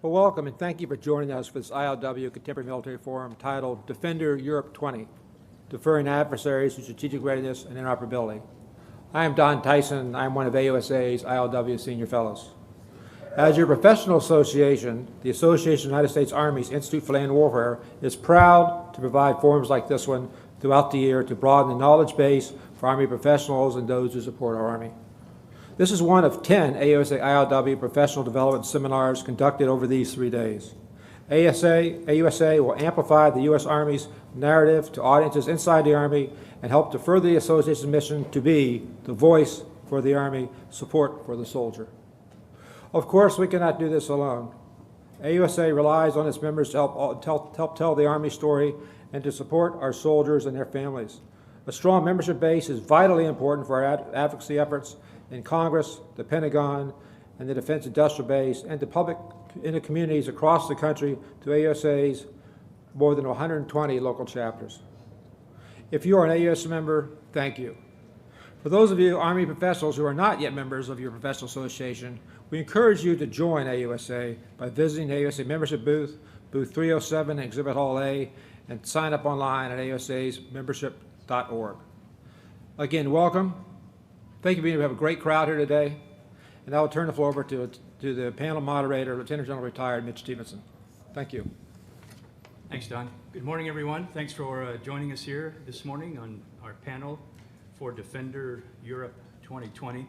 Well, welcome and thank you for joining us for this ILW Contemporary Military Forum titled Defender Europe 20, Deferring Adversaries to Strategic Readiness and Interoperability. I am Don Tyson. I am one of AUSA's ILW Senior Fellows. As your professional association, the Association of United States Army's Institute for Land Warfare is proud to provide forums like this one throughout the year to broaden the knowledge base for Army professionals and those who support our Army. This is one of 10 AUSA ILW professional development seminars conducted over these 3 days. AUSA will amplify the U.S. Army's narrative to audiences inside the Army and help to further the Association's mission to be the voice for the Army, support for the soldier. Of course, we cannot do this alone. AUSA relies on its members to help tell the Army story and to support our soldiers and their families. A strong membership base is vitally important for our advocacy efforts in Congress, the Pentagon, and the Defense Industrial Base, and in the communities across the country to AUSA's more than 120 local chapters. If you are an AUSA member, thank you. For those of you Army professionals who are not yet members of your professional association, we encourage you to join AUSA by visiting the AUSA membership booth, booth 307 in Exhibit Hall A, and sign up online at ausasmembership.org. Again, welcome. Thank you for being here. We have a great crowd here today. And I will turn the floor over to the panel moderator, Lieutenant General Retired Mitch Stevenson. Thank you. Thanks, Don. Good morning, everyone. Thanks for joining us here this morning on our panel for Defender Europe 2020.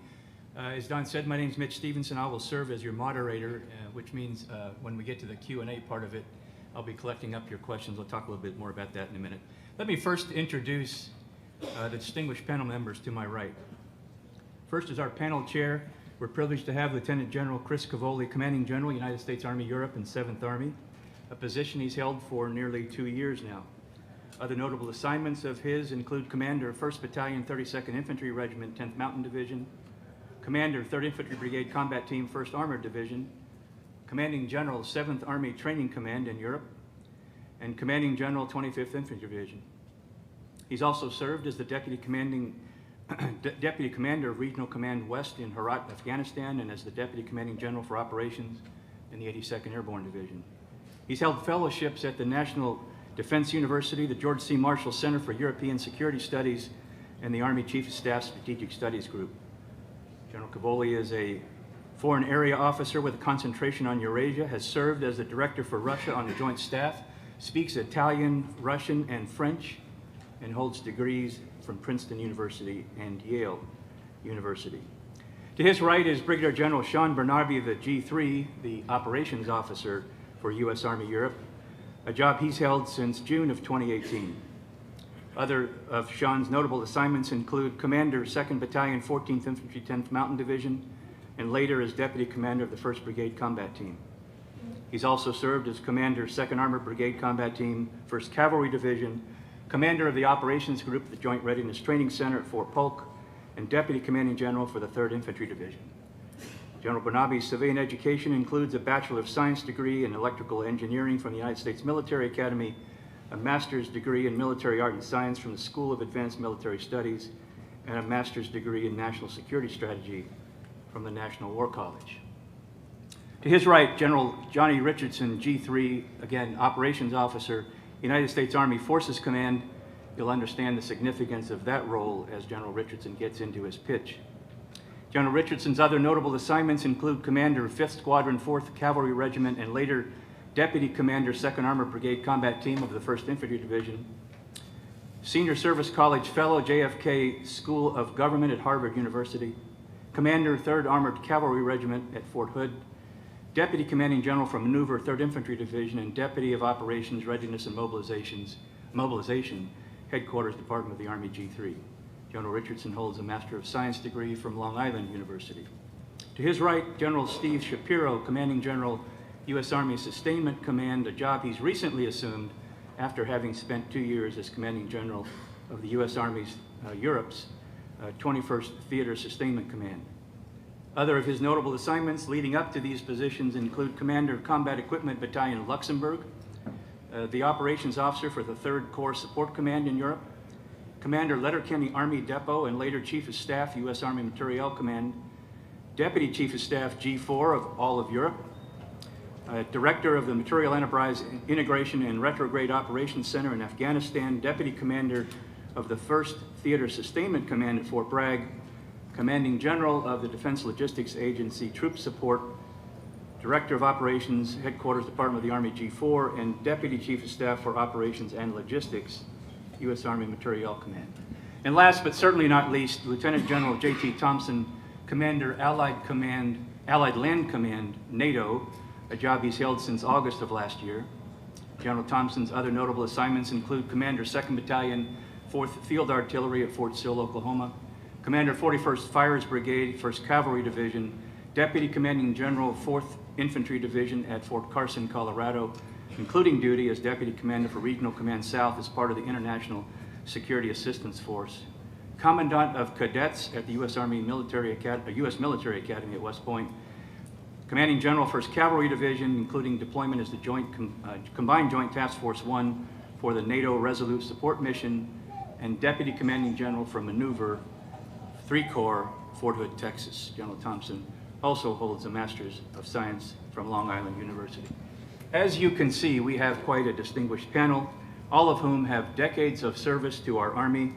As Don said, my name is Mitch Stevenson. I will serve as your moderator, which means when we get to the Q&A part of it, I'll be collecting up your questions. We'll talk a little bit more about that in a minute. Let me first introduce the distinguished panel members to my right. First is our panel chair. We're privileged to have Lieutenant General Chris Cavoli, Commanding General, United States Army Europe and 7th Army, a position he's held for nearly 2 years now. Other notable assignments of his include Commander of 1st Battalion, 32nd Infantry Regiment, 10th Mountain Division, Commander, 3rd Infantry Brigade Combat Team, 1st Armored Division, Commanding General, 7th Army Training Command in Europe, and Commanding General, 25th Infantry Division. He's also served as the Deputy Commander of Regional Command West in Herat, Afghanistan, and as the Deputy Commanding General for Operations in the 82nd Airborne Division. He's held fellowships at the National Defense University, the George C. Marshall Center for European Security Studies, and the Army Chief of Staff Strategic Studies Group. General Cavoli is a Foreign Area Officer with a concentration on Eurasia, has served as the Director for Russia on the Joint Staff, speaks Italian, Russian, and French, and holds degrees from Princeton University and Yale University. To his right is Brigadier General Sean Bernarby of the G3, the Operations Officer for U.S. Army Europe, a job he's held since June of 2018. Other of Sean's notable assignments include Commander, 2nd Battalion, 14th Infantry, 10th Mountain Division, and later as Deputy Commander of the 1st Brigade Combat Team. He's also served as Commander, 2nd Armored Brigade Combat Team, 1st Cavalry Division, Commander of the Operations Group at the Joint Readiness Training Center at Fort Polk, and Deputy Commanding General for the 3rd Infantry Division. General Bernarby's civilian education includes a Bachelor of Science degree in Electrical Engineering from the United States Military Academy, a Master's degree in Military Art and Science from the School of Advanced Military Studies, and a Master's degree in National Security Strategy from the National War College. To his right, General Johnny Richardson, G3, again, Operations Officer, United States Army Forces Command. You'll understand the significance of that role as General Richardson gets into his pitch. General Richardson's other notable assignments include Commander of 5th Squadron, 4th Cavalry Regiment, and later Deputy Commander, 2nd Armored Brigade Combat Team of the 1st Infantry Division, Senior Service College Fellow, JFK School of Government at Harvard University, Commander, 3rd Armored Cavalry Regiment at Fort Hood, Deputy Commanding General for Maneuver, 3rd Infantry Division, and Deputy of Operations, Readiness, and Mobilization, Headquarters, Department of the Army, G3. General Richardson holds a Master of Science degree from Long Island University. To his right, General Steve Shapiro, Commanding General, U.S. Army Sustainment Command, a job he's recently assumed after having spent 2 years as Commanding General of the U.S. Army's Europe's 21st Theater Sustainment Command. Other of his notable assignments leading up to these positions include Commander of Combat Equipment Battalion, Luxembourg, the Operations Officer for the 3rd Corps Support Command in Europe, Commander Letterkenny Army Depot and later Chief of Staff, U.S. Army Materiel Command, Deputy Chief of Staff, G4 of all of Europe, Director of the Material Enterprise Integration and Retrograde Operations Center in Afghanistan, Deputy Commander of the 1st Theater Sustainment Command at Fort Bragg, Commanding General of the Defense Logistics Agency Troop Support, Director of Operations, Headquarters Department of the Army G4, and Deputy Chief of Staff for Operations and Logistics, U.S. Army Materiel Command. And last but certainly not least, Lieutenant General J.T. Thompson, Commander Allied Land Command, NATO, a job he's held since August of last year. General Thompson's other notable assignments include Commander 2nd Battalion, 4th Field Artillery at Fort Sill, Oklahoma, Commander 41st Fires Brigade, 1st Cavalry Division, Deputy Commanding General, 4th Infantry Division at Fort Carson, Colorado, including duty as Deputy Commander for Regional Command South as part of the International Security Assistance Force, Commandant of Cadets at the U.S. Military Academy at West Point, Commanding General, 1st Cavalry Division, including deployment as the Combined Joint Task Force 1 for the NATO Resolute Support Mission, and Deputy Commanding General for Maneuver, 3 Corps, Fort Hood, Texas. General Thompson also holds a Master's of Science from Long Island University. As you can see, we have quite a distinguished panel, all of whom have decades of service to our Army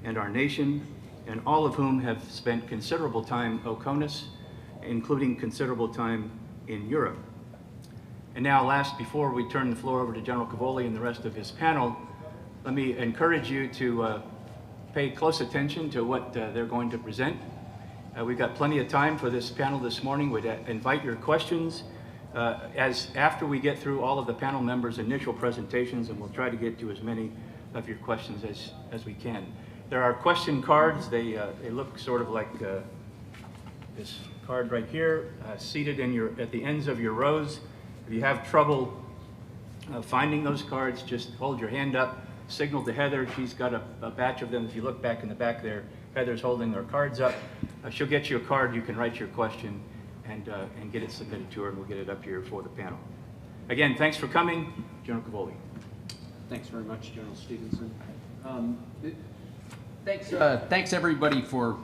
and our nation, and all of whom have spent considerable time OCONUS, including considerable time in Europe. And now last, before we turn the floor over to General Cavoli and the rest of his panel, let me encourage you to pay close attention to what they're going to present. We've got plenty of time for this panel this morning. We'd invite your questions after we get through all of the panel members' initial presentations, and we'll try to get to as many of your questions as we can. There are question cards. They look sort of like this card right here, seated at the ends of your rows. If you have trouble finding those cards, just hold your hand up, signal to Heather. She's got a batch of them. If you look back in the back there, Heather's holding her cards up. She'll get you a card. You can write your question and get it submitted to her, and we'll get it up here for the panel. Again, thanks for coming. General Cavoli. Thanks very much, General Stevenson. Thanks everybody for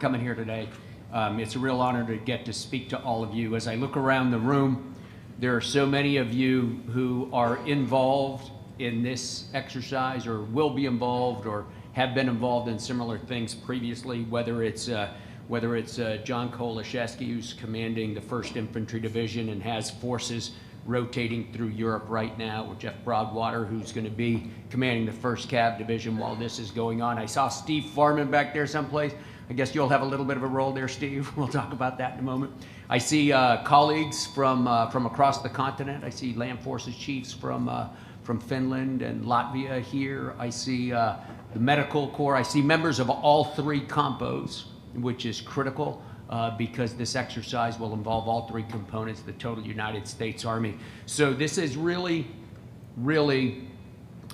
coming here today. It's a real honor to get to speak to all of you. As I look around the room, there are so many of you who are involved in this exercise or will be involved or have been involved in similar things previously, whether it's John Kolashevsky, who's commanding the 1st Infantry Division and has forces rotating through Europe right now, or Jeff Broadwater, who's going to be commanding the 1st Cav Division while this is going on. I saw Steve Farman back there someplace. I guess you'll have a little bit of a role there, Steve. We'll talk about that in a moment. I see colleagues from across the continent. I see Land Forces chiefs from Finland and Latvia here. I see the Medical Corps. I see members of all 3 compos, which is critical because this exercise will involve all 3 components of the total United States Army. So this is really, really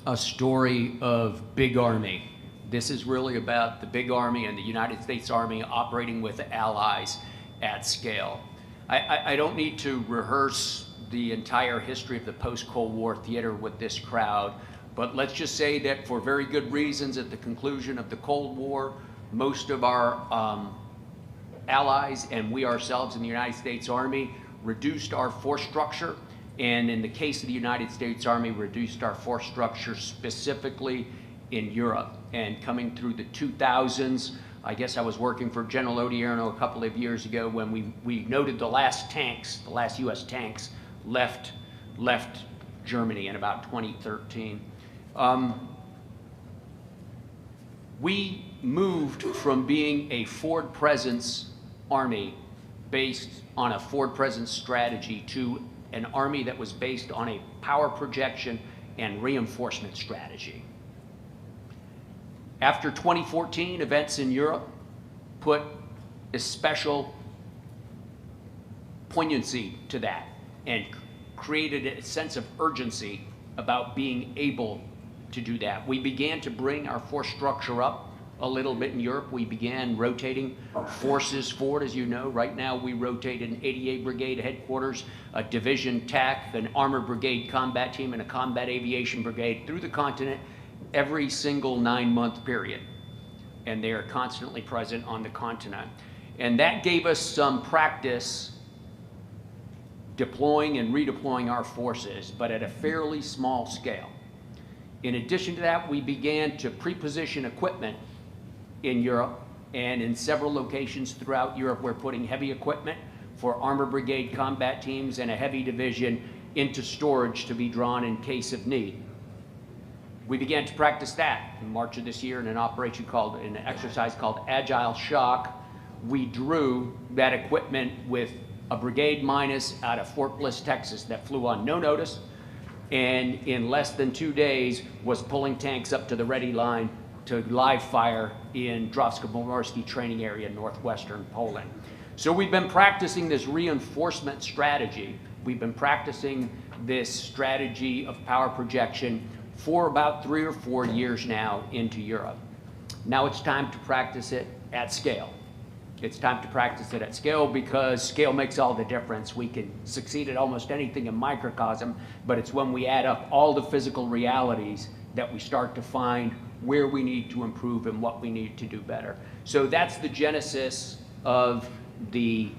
a story of big Army. This is really about the big Army and the United States Army operating with allies at scale. I don't need to rehearse the entire history of the post-Cold War theater with this crowd, but let's just say that for very good reasons, at the conclusion of the Cold War, most of our allies and we ourselves in the United States Army reduced our force structure, and in the case of the United States Army, reduced our force structure specifically in Europe. And coming through the 2000s, I guess I was working for General Odierno a couple of years ago when we noted the last US tanks left Germany in about 2013. We moved from being a forward presence army based on a forward presence strategy to an army that was based on a power projection and reinforcement strategy. After 2014, events in Europe put a special poignancy to that and created a sense of urgency about being able to do that. We began to bring our force structure up a little bit in Europe. We began rotating forces forward. As you know, right now we rotate an 88 Brigade headquarters, a division TAC, an armored brigade combat team, and a combat aviation brigade through the continent every single 9-month period. And they are constantly present on the continent. And that gave us some practice deploying and redeploying our forces, but at a fairly small scale. In addition to that, we began to pre-position equipment in Europe, and in several locations throughout Europe, we're putting heavy equipment for Armor Brigade combat teams and a heavy division into storage to be drawn in case of need. We began to practice that in March of this year in an exercise called Agile Shock. We drew that equipment with a brigade minus out of Fort Bliss, Texas, that flew on no notice, and in less than 2 days was pulling tanks up to the ready line to live fire in Drawsko-Pomorskie training area in northwestern Poland. So we've been practicing this reinforcement strategy. We've been practicing this strategy of power projection for about 3 or 4 years now into Europe. Now it's time to practice it at scale. It's time to practice it at scale because scale makes all the difference. We can succeed at almost anything in microcosm, but it's when we add up all the physical realities that we start to find where we need to improve and what we need to do better. So that's the genesis of the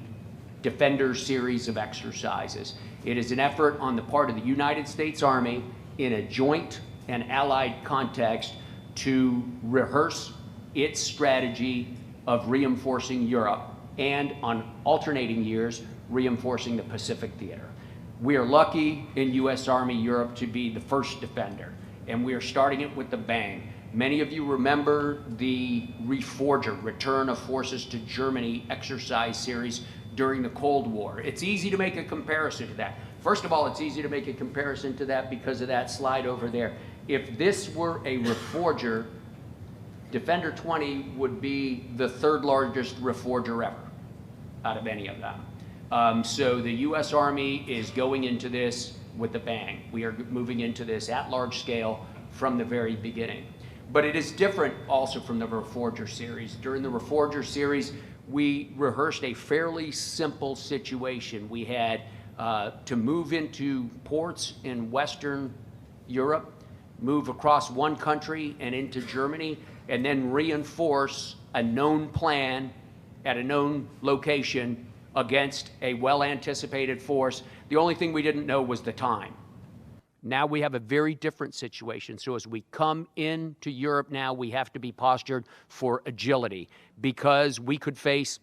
Defender series of exercises. It is an effort on the part of the United States Army in a joint and allied context to rehearse its strategy of reinforcing Europe and, on alternating years, reinforcing the Pacific theater. We are lucky in U.S. Army Europe to be the first Defender, and we are starting it with a bang. Many of you remember the Reforger, Return of Forces to Germany exercise series during the Cold War. It's easy to make a comparison to that. First of all, it's easy to make a comparison to that because of that slide over there. If this were a Reforger, Defender 20 would be the 3rd largest Reforger ever out of any of them. So the U.S. Army is going into this with a bang. We are moving into this at large scale from the very beginning. But it is different also from the Reforger series. During the Reforger series, we rehearsed a fairly simple situation. We had to move into ports in Western Europe, move across one country and into Germany, and then reinforce a known plan at a known location against a well-anticipated force. The only thing we didn't know was the time. Now we have a very different situation. So as we come into Europe now, we have to be postured for agility because we could face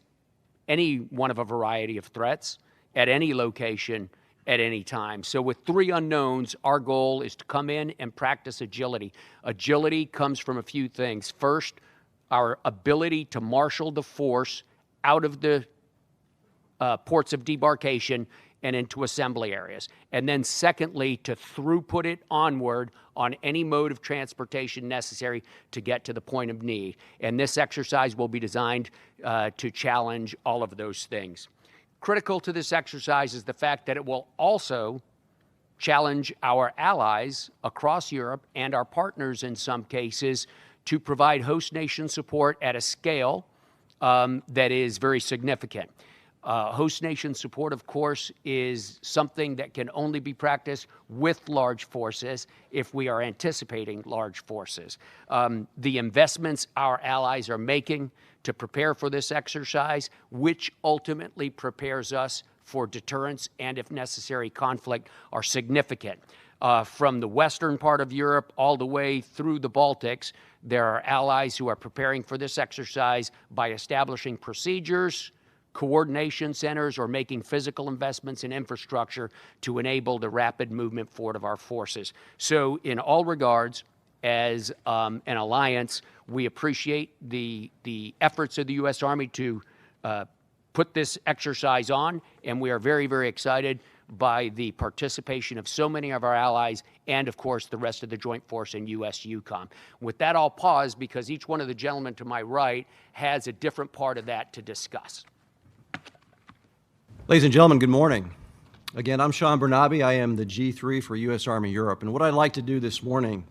any one of a variety of threats at any location at any time. So with 3 unknowns, our goal is to come in and practice agility. Agility comes from a few things. First, our ability to marshal the force out of the ports of debarkation and into assembly areas. And then secondly, to throughput it onward on any mode of transportation necessary to get to the point of need. And this exercise will be designed to challenge all of those things. Critical to this exercise is the fact that it will also challenge our allies across Europe and our partners in some cases to provide host nation support at a scale that is very significant. Host nation support, of course, is something that can only be practiced with large forces if we are anticipating large forces. The investments our allies are making to prepare for this exercise, which ultimately prepares us for deterrence and, if necessary, conflict, are significant. From the western part of Europe all the way through the Baltics, there are allies who are preparing for this exercise by establishing procedures, coordination centers, or making physical investments in infrastructure to enable the rapid movement forward of our forces. So in all regards, as an alliance, we appreciate the efforts of the U.S. Army to put this exercise on, and we are very, very excited by the participation of so many of our allies and, of course, the rest of the Joint Force and U.S. EUCOM. With that, I'll pause because each one of the gentlemen to my right has a different part of that to discuss. Ladies and gentlemen, good morning. Again, I'm Sean Bernabe. I am the G3 for U.S. Army Europe. And what I'd like to do this morning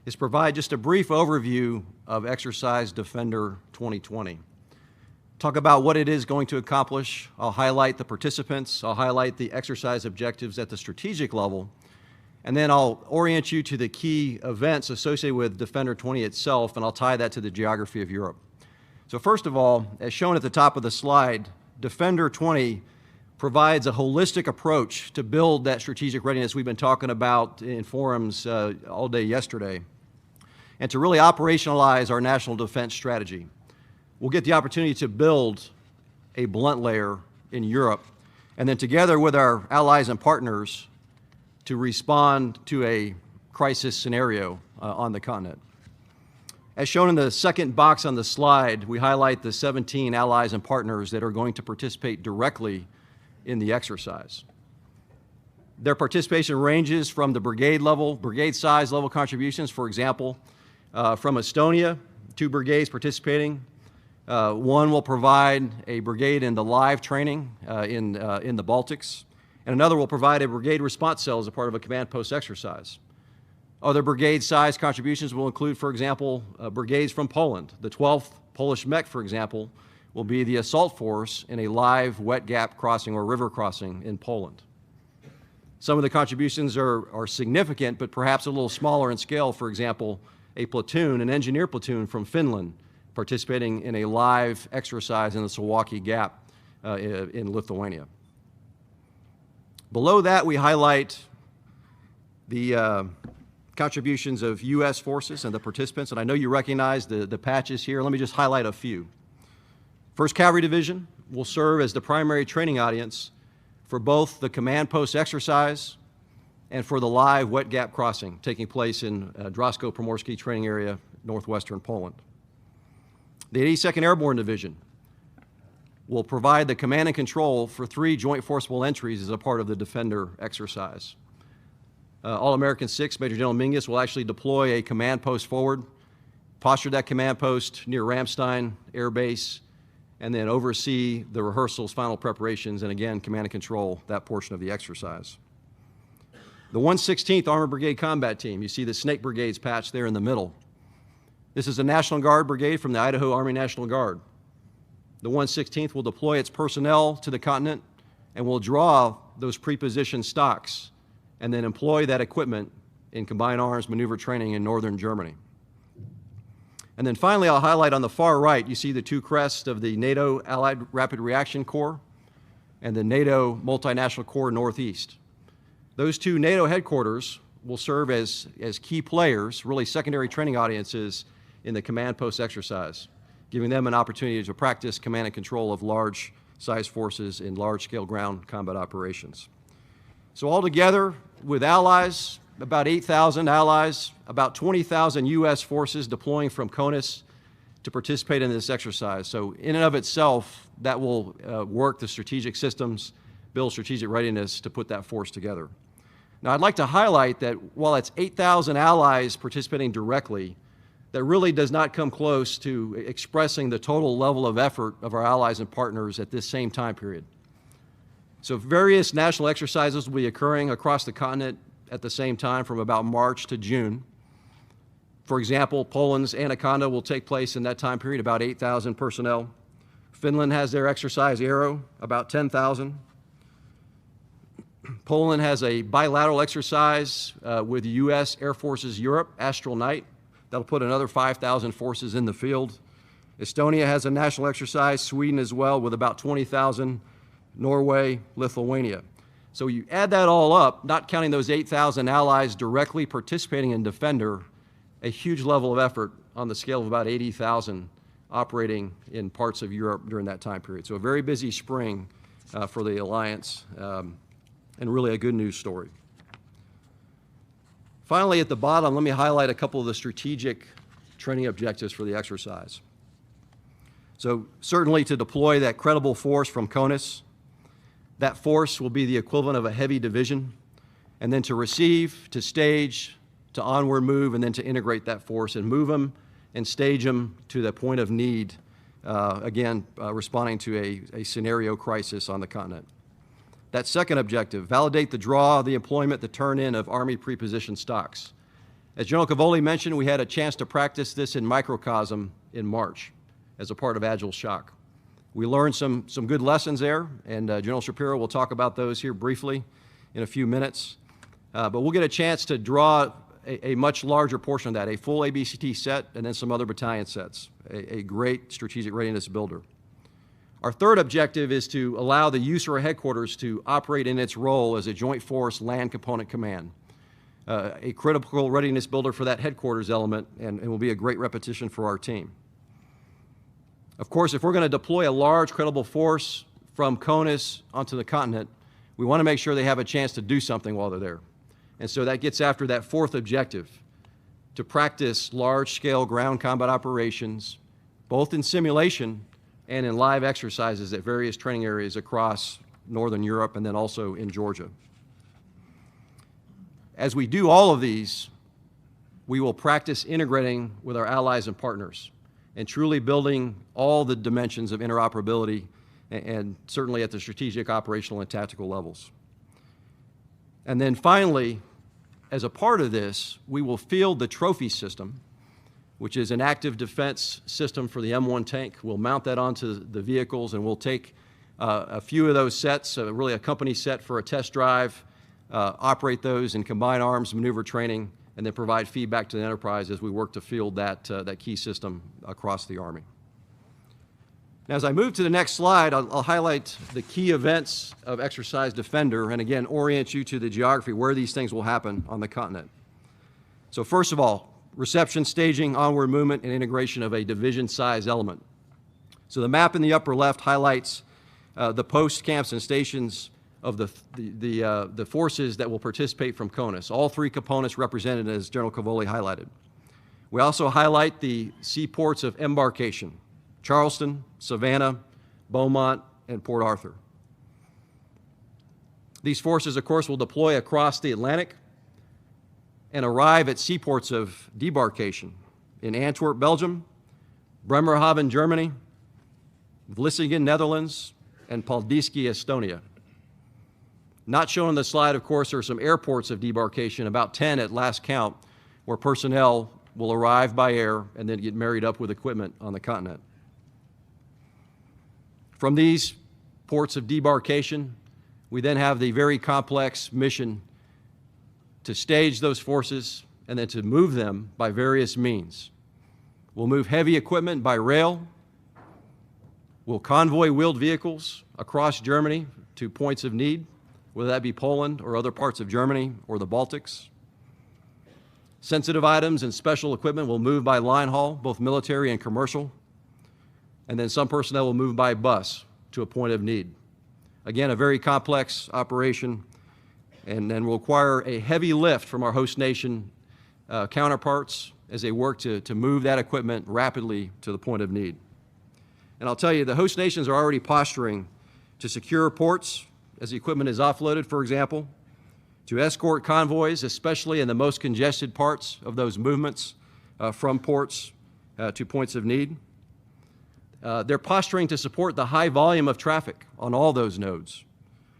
is provide just a brief overview of Exercise Defender 2020. Talk about what it is going to accomplish. I'll highlight the participants. I'll highlight the exercise objectives at the strategic level. And then I'll orient you to the key events associated with Defender 20 itself, and I'll tie that to the geography of Europe. So first of all, as shown at the top of the slide, Defender 20 provides a holistic approach to build that strategic readiness we've been talking about in forums all day yesterday, and to really operationalize our national defense strategy. We'll get the opportunity to build a blunt layer in Europe, and then together with our allies and partners to respond to a crisis scenario on the continent. As shown in the second box on the slide, we highlight the 17 allies and partners that are going to participate directly in the exercise. Their participation ranges from the brigade size level contributions. For example, from Estonia, 2 brigades participating. One will provide a brigade in the live training in the Baltics, and another will provide a brigade response cell as a part of a command post exercise. Other brigade size contributions will include, for example, brigades from Poland. The 12th Polish Mech, for example, will be the assault force in a live wet gap crossing or river crossing in Poland. Some of the contributions are significant, but perhaps a little smaller in scale. For example, a platoon, an engineer platoon from Finland, participating in a live exercise in the Suwałki Gap in Lithuania. Below that, we highlight the contributions of U.S. forces and the participants, and I know you recognize the patches here. Let me just highlight a few. 1st Cavalry Division will serve as the primary training audience for both the command post exercise and for the live wet gap crossing taking place in Drawsko-Pomorskie training area, northwestern Poland. The 82nd Airborne Division will provide the command and control for 3 joint forcible entries as a part of the Defender exercise. All-American 6, Major General Mingus, will actually deploy a command post forward, posture that command post near Ramstein Air Base, and then oversee the rehearsals, final preparations, and again, command and control that portion of the exercise. The 116th Armored Brigade Combat Team, you see the Snake Brigades patch there in the middle. This is a National Guard brigade from the Idaho Army National Guard. The 116th will deploy its personnel to the continent and will draw those pre-positioned stocks and then employ that equipment in combined arms maneuver training in northern Germany. And then finally, I'll highlight on the far right, you see the 2 crests of the NATO Allied Rapid Reaction Corps and the NATO Multinational Corps Northeast. Those 2 NATO headquarters will serve as key players, really secondary training audiences in the command post exercise, giving them an opportunity to practice command and control of large size forces in large-scale ground combat operations. So altogether, with allies, about 8,000 allies, about 20,000 U.S. forces deploying from CONUS to participate in this exercise. So in and of itself, that will work the strategic systems, build strategic readiness to put that force together. Now, I'd like to highlight that while it's 8,000 allies participating directly, that really does not come close to expressing the total level of effort of our allies and partners at this same time period. So various national exercises will be occurring across the continent at the same time from about March to June. For example, Poland's Anaconda will take place in that time period, about 8,000 personnel. Finland has their exercise Arrow, about 10,000. Poland has a bilateral exercise with U.S. Air Forces Europe, Astral Knight. That'll put another 5,000 forces in the field. Estonia has a national exercise, Sweden as well, with about 20,000, Norway, Lithuania. So you add that all up, not counting those 8,000 allies directly participating in Defender, a huge level of effort on the scale of about 80,000 operating in parts of Europe during that time period. So a very busy spring for the alliance, and really a good news story. Finally, at the bottom, let me highlight a couple of the strategic training objectives for the exercise. So certainly to deploy that credible force from CONUS. That force will be the equivalent of a heavy division, and then to receive, to stage, to onward move, and then to integrate that force and move them and stage them to the point of need, responding to a scenario crisis on the continent. That second objective, validate the draw, the employment, the turn-in of Army pre-positioned stocks. As General Cavoli mentioned, we had a chance to practice this in microcosm in March as a part of Agile Shock. We learned some good lessons there, and General Shapiro will talk about those here briefly in a few minutes. But we'll get a chance to draw a much larger portion of that, a full ABCT set and then some other battalion sets, a great strategic readiness builder. Our third objective is to allow the USAR headquarters to operate in its role as a Joint Force Land Component Command, a critical readiness builder for that headquarters element, and will be a great repetition for our team. Of course, if we're going to deploy a large, credible force from CONUS onto the continent, we want to make sure they have a chance to do something while they're there. And so that gets after that fourth objective, to practice large-scale ground combat operations, both in simulation and in live exercises at various training areas across Northern Europe and then also in Georgia. As we do all of these, we will practice integrating with our allies and partners and truly building all the dimensions of interoperability and certainly at the strategic, operational, and tactical levels. And then finally, as a part of this, we will field the trophy system, which is an active defense system for the M1 tank. We'll mount that onto the vehicles, and we'll take a few of those sets, really a company set for a test drive, operate those in combined arms maneuver training, and then provide feedback to the enterprise as we work to field that key system across the Army. Now, as I move to the next slide, I'll highlight the key events of Exercise Defender, and again, orient you to the geography where these things will happen on the continent. So first of all, reception, staging, onward movement, and integration of a division-size element. So the map in the upper left highlights the posts, camps, and stations of the forces that will participate from CONUS, all three components represented as General Cavoli highlighted. We also highlight the seaports of embarkation: Charleston, Savannah, Beaumont, and Port Arthur. These forces, of course, will deploy across the Atlantic and arrive at seaports of debarkation in Antwerp, Belgium, Bremerhaven, Germany, Vlissingen, Netherlands, and Paldiski, Estonia. Not shown on the slide, of course, are some airports of debarkation, about 10 at last count, where personnel will arrive by air and then get married up with equipment on the continent. From these ports of debarkation, we then have the very complex mission to stage those forces and then to move them by various means. We'll move heavy equipment by rail. We'll convoy wheeled vehicles across Germany to points of need, whether that be Poland or other parts of Germany or the Baltics. Sensitive items and special equipment will move by line haul, both military and commercial. And then some personnel will move by bus to a point of need. Again, a very complex operation, and then will require a heavy lift from our host nation counterparts as they work to move that equipment rapidly to the point of need. And I'll tell you, the host nations are already posturing to secure ports as the equipment is offloaded, for example, to escort convoys, especially in the most congested parts of those movements from ports to points of need. They're posturing to support the high volume of traffic on all those nodes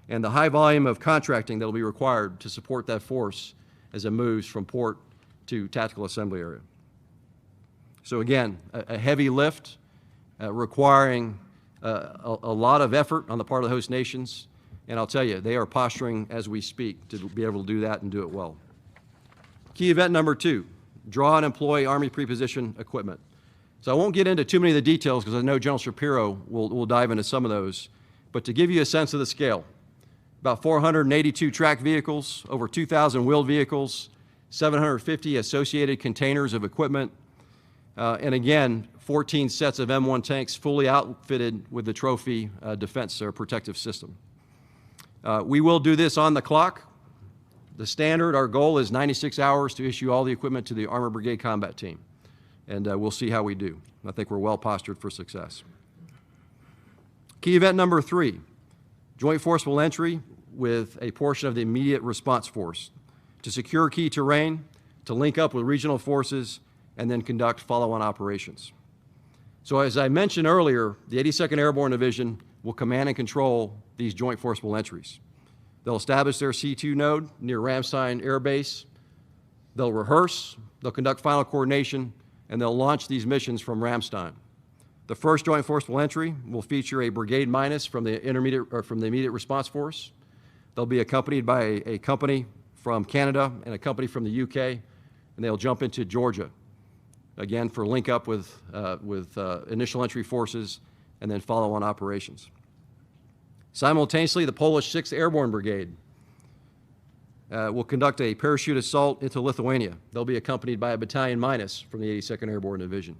and the high volume of contracting that will be required to support that force as it moves from port to tactical assembly area. So again, a heavy lift requiring a lot of effort on the part of the host nations, and I'll tell you, they are posturing as we speak to be able to do that and do it well. Key event number 2, draw and employ Army preposition equipment. So I won't get into too many of the details because I know General Shapiro will dive into some of those, but to give you a sense of the scale, about 482 tracked vehicles, over 2,000 wheeled vehicles, 750 associated containers of equipment, and again, 14 sets of M1 tanks fully outfitted with the trophy defense or protective system. We will do this on the clock. The standard, our goal is 96 hours to issue all the equipment to the Armored Brigade Combat Team. And we'll see how we do. I think we're well postured for success. Key event number 3, joint forcible entry with a portion of the immediate response force to secure key terrain, to link up with regional forces, and then conduct follow-on operations. So as I mentioned earlier, the 82nd Airborne Division will command and control these joint forcible entries. They'll establish their C2 node near Ramstein Air Base. They'll rehearse, they'll conduct final coordination, and they'll launch these missions from Ramstein. The first joint forcible entry will feature a brigade minus from the immediate response force. They'll be accompanied by a company from Canada and a company from the UK, and they'll jump into Georgia, again for link up with initial entry forces and then follow-on operations. Simultaneously, the Polish 6th Airborne Brigade will conduct a parachute assault into Lithuania. They'll be accompanied by a battalion minus from the 82nd Airborne Division.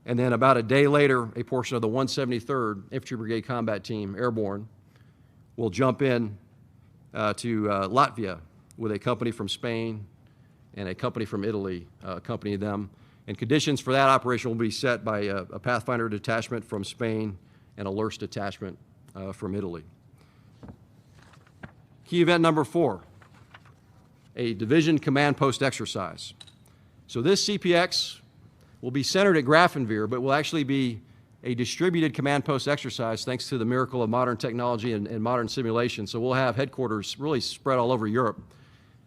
And then about a day later, a portion of the 173rd Infantry Brigade Combat Team, Airborne, will jump in to Latvia with a company from Spain and a company from Italy accompanying them. And conditions for that operation will be set by a Pathfinder detachment from Spain and a LURS detachment from Italy. Key event number 4, a division command post exercise. So this CPX will be centered at Grafenwehr, but will actually be a distributed command post exercise thanks to the miracle of modern technology and modern simulation. So we'll have headquarters really spread all over Europe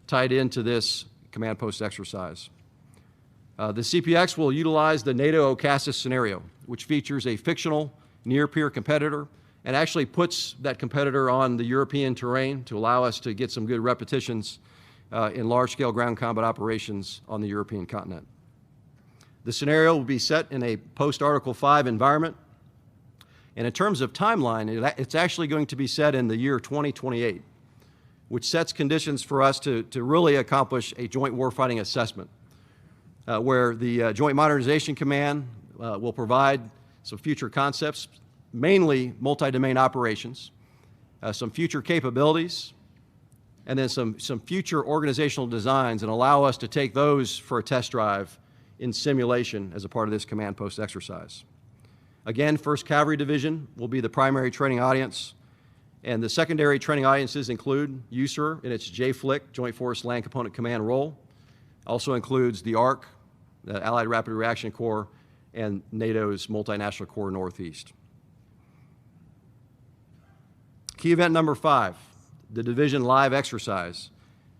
tied into this command post exercise. The CPX will utilize the NATO OCASIS scenario, which features a fictional near-peer competitor and actually puts that competitor on the European terrain to allow us to get some good repetitions in large-scale ground combat operations on the European continent. The scenario will be set in a post-Article 5 environment, and in terms of timeline, it's actually going to be set in the year 2028, which sets conditions for us to really accomplish a joint warfighting assessment, where the Joint Modernization Command will provide some future concepts, mainly multi-domain operations, some future capabilities, and then some future organizational designs, and allow us to take those for a test drive in simulation as a part of this command post exercise. Again, 1st Cavalry Division will be the primary training audience, and the secondary training audiences include USAR in its JFLC, Joint Force Land Component Command role. Also includes the ARC, the Allied Rapid Reaction Corps, and NATO's Multinational Corps Northeast. Key event number 5, the division live exercise,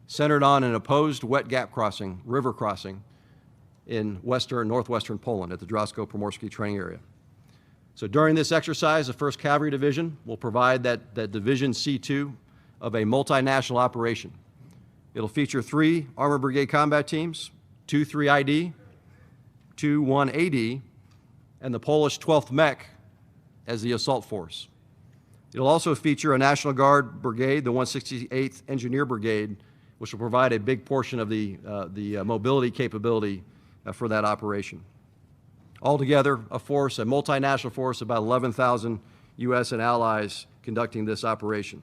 centered on an opposed wet gap crossing, river crossing, in northwestern Poland at the Drawsko-Pomorskie training area. So during this exercise, the 1st Cavalry Division will provide that Division C2 of a multinational operation. It'll feature 3 Armored Brigade combat teams, 2 3ID, 2 1AD, and the Polish 12th Mech as the assault force. It'll also feature a National Guard brigade, the 168th Engineer Brigade, which will provide a big portion of the mobility capability for that operation. Altogether, a multinational force, about 11,000 U.S. and allies conducting this operation.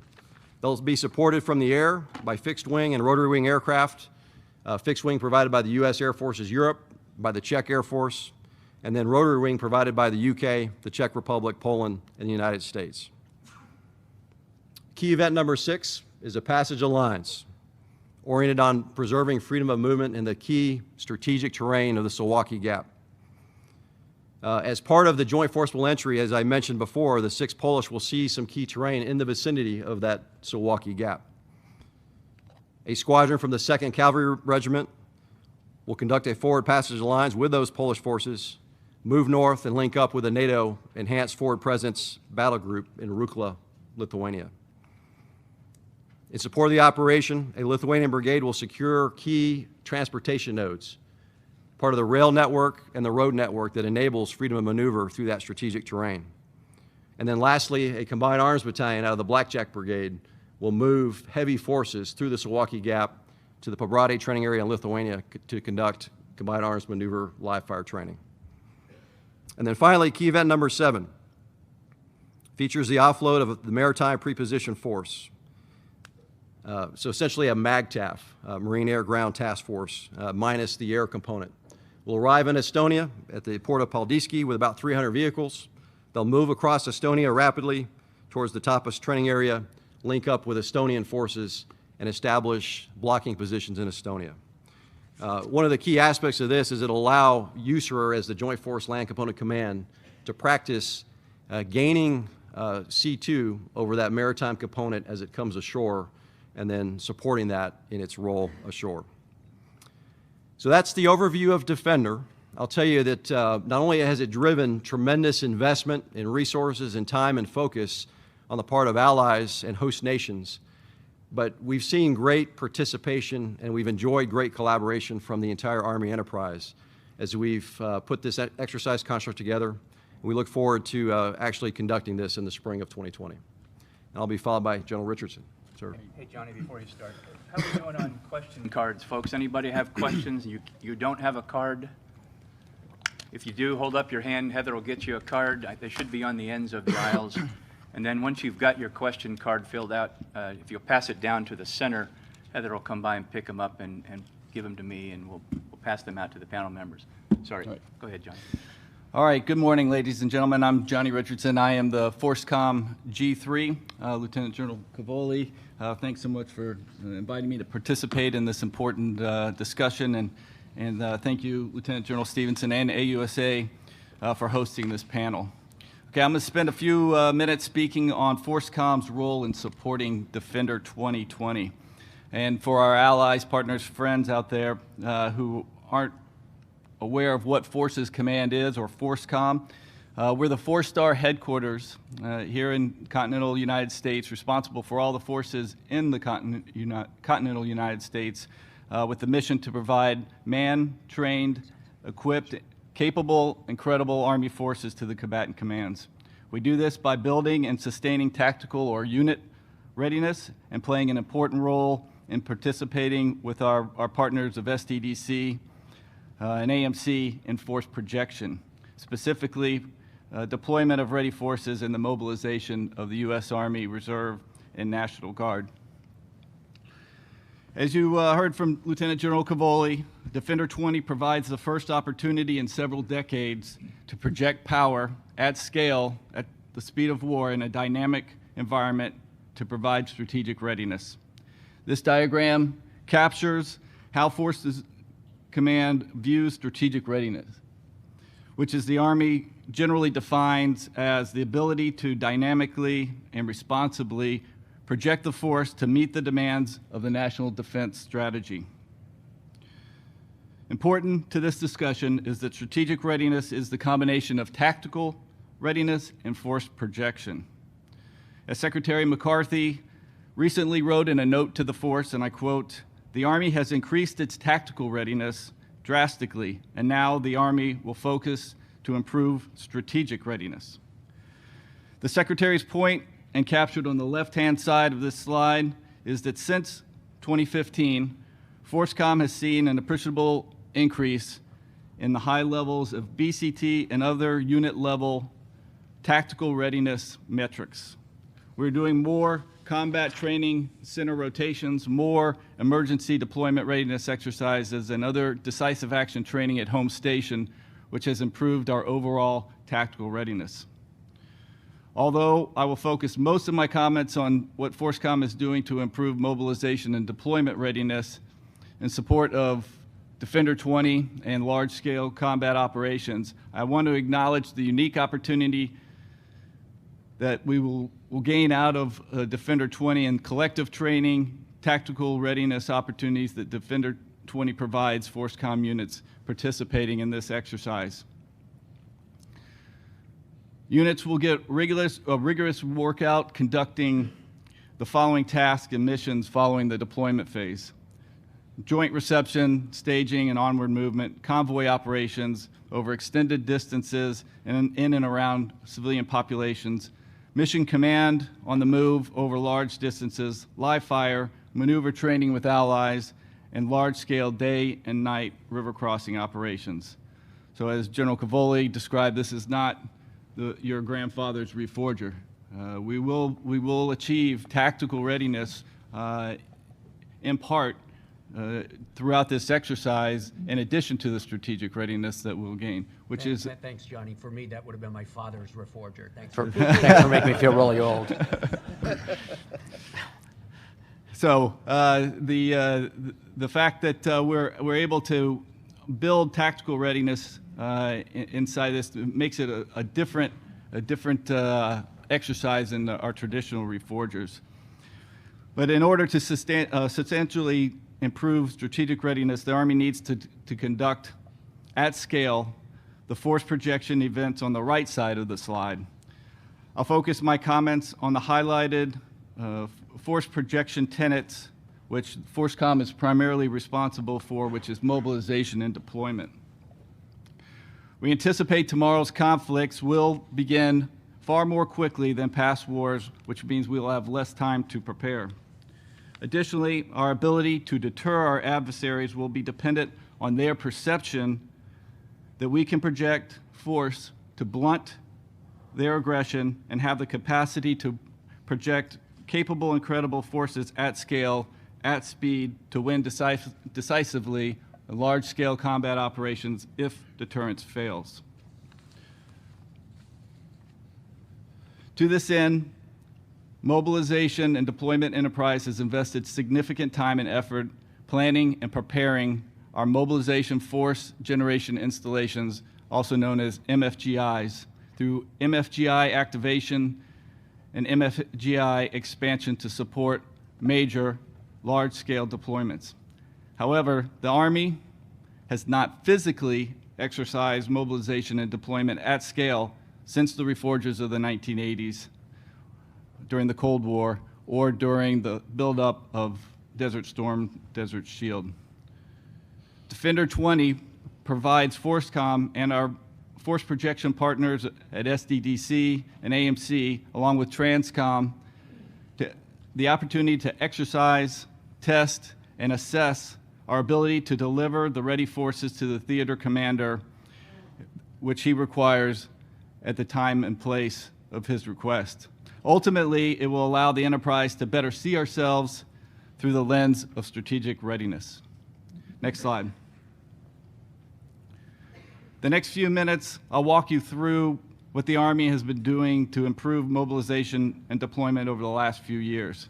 They'll be supported from the air by fixed wing and rotary wing aircraft, fixed wing provided by the U.S. Air Forces Europe, by the Czech Air Force, and then rotary wing provided by the UK, the Czech Republic, Poland, and the United States. Key event number 6 is a passage of lines oriented on preserving freedom of movement in the key strategic terrain of the Suwałki Gap. As part of the joint forcible entry, as I mentioned before, the 6th Polish will see some key terrain in the vicinity of that Suwałki Gap. A squadron from the 2nd Cavalry Regiment will conduct a forward passage of lines with those Polish forces, move north and link up with a NATO Enhanced Forward Presence battle group in Rukla, Lithuania. In support of the operation, a Lithuanian brigade will secure key transportation nodes, part of the rail network and the road network that enables freedom of maneuver through that strategic terrain. And then lastly, a combined arms battalion out of the Blackjack Brigade will move heavy forces through the Suwałki Gap to the Pobrady training area in Lithuania to conduct combined arms maneuver live fire training. And then finally, key event number 7 features the offload of the Maritime Preposition Force. So essentially a MAGTAF, Marine Air Ground Task Force, minus the air component. Will arrive in Estonia at the port of Paldiski with about 300 vehicles. They'll move across Estonia rapidly towards the Tapas training area, link up with Estonian forces, and establish blocking positions in Estonia. One of the key aspects of this is it'll allow USAR as the Joint Force Land Component Command to practice gaining C2 over that maritime component as it comes ashore, and then supporting that in its role ashore. So that's the overview of Defender. I'll tell you that not only has it driven tremendous investment in resources and time and focus on the part of allies and host nations, but we've seen great participation and we've enjoyed great collaboration from the entire Army enterprise as we've put this exercise construct together. We look forward to actually conducting this in the spring of 2020. And I'll be followed by General Richardson. Sir. Hey, Johnny, before you start, how are we doing on question cards, folks? Anybody have questions? You don't have a card? If you do, hold up your hand. Heather will get you a card. They should be on the ends of the aisles. And then once you've got your question card filled out, if you'll pass it down to the center, Heather will come by and pick them up and give them to me, and we'll pass them out to the panel members. Sorry. Right. Go ahead, Johnny. All right, good morning, ladies and gentlemen. I'm Johnny Richardson. I am the FORSCOM G3, Lieutenant General Cavoli. Thanks so much for inviting me to participate in this important discussion, and thank you, Lieutenant General Stevenson and AUSA for hosting this panel. Okay, I'm going to spend a few minutes speaking on FORSCOM's role in supporting Defender 2020. And for our allies, partners, friends out there who aren't aware of what Forces Command is, or FORSCOM, we're the four-star headquarters here in continental United States, responsible for all the forces in the continental United States, with the mission to provide manned, equipped, capable, and credible Army forces to the combatant commands. We do this by building and sustaining tactical or unit readiness and playing an important role in participating with our partners of STDC and AMC in force projection, specifically deployment of ready forces and the mobilization of the U.S. Army Reserve and National Guard. As you heard from Lieutenant General Cavoli, Defender 20 provides the first opportunity in several decades to project power at scale at the speed of war in a dynamic environment to provide strategic readiness. This diagram captures how Forces Command views strategic readiness, which is the Army generally defines as the ability to dynamically and responsibly project the force to meet the demands of the national defense strategy. Important to this discussion is that strategic readiness is the combination of tactical readiness and force projection. As Secretary McCarthy recently wrote in a note to the force, and I quote, "The Army has increased its tactical readiness drastically, and now the Army will focus to improve strategic readiness." The Secretary's point, and captured on the left-hand side of this slide, is that since 2015, FORSCOM has seen an appreciable increase in the high levels of BCT and other unit-level tactical readiness metrics. We're doing more combat training center rotations, more emergency deployment readiness exercises, and other decisive action training at home station, which has improved our overall tactical readiness. Although I will focus most of my comments on what FORSCOM is doing to improve mobilization and deployment readiness in support of Defender 20 and large-scale combat operations, I want to acknowledge the unique opportunity that we will gain out of Defender 20 and collective training, tactical readiness opportunities that Defender 20 provides FORSCOM units participating in this exercise. Units will get a rigorous workout conducting the following tasks and missions following the deployment phase: joint reception, staging, and onward movement, convoy operations over extended distances and in and around civilian populations, mission command on the move over large distances, live fire, maneuver training with allies, and large-scale day and night river crossing operations. So as General Cavoli described, this is not your grandfather's reforger. We will achieve tactical readiness in part throughout this exercise, in addition to the strategic readiness that we'll gain, which is... Thanks, Johnny. For me, that would have been my father's reforger. Thanks Thanks for making me feel really old. So the fact that we're able to build tactical readiness inside this makes it a different exercise than our traditional reforgers. But in order to substantially improve strategic readiness, the Army needs to conduct at scale the force projection events on the right side of the slide. I'll focus my comments on the highlighted force projection tenets, which FORSCOM is primarily responsible for, which is mobilization and deployment. We anticipate tomorrow's conflicts will begin far more quickly than past wars, which means we will have less time to prepare. Additionally, our ability to deter our adversaries will be dependent on their perception that we can project force to blunt their aggression and have the capacity to project capable and credible forces at scale, at speed, to win decisively in large-scale combat operations if deterrence fails. To this end, Mobilization and Deployment Enterprise has invested significant time and effort planning and preparing our mobilization force generation installations, also known as MFGIs, through MFGI activation and MFGI expansion to support major large-scale deployments. However, the Army has not physically exercised mobilization and deployment at scale since the reforgers of the 1980s, during the Cold War, or during the buildup of Desert Storm, Desert Shield. Defender 20 provides FORSCOM and our force projection partners at SDDC and AMC, along with TRANSCOM, the opportunity to exercise, test, and assess our ability to deliver the ready forces to the theater commander, which he requires at the time and place of his request. Ultimately, it will allow the enterprise to better see ourselves through the lens of strategic readiness. Next slide. The next few minutes, I'll walk you through what the Army has been doing to improve mobilization and deployment over the last few years.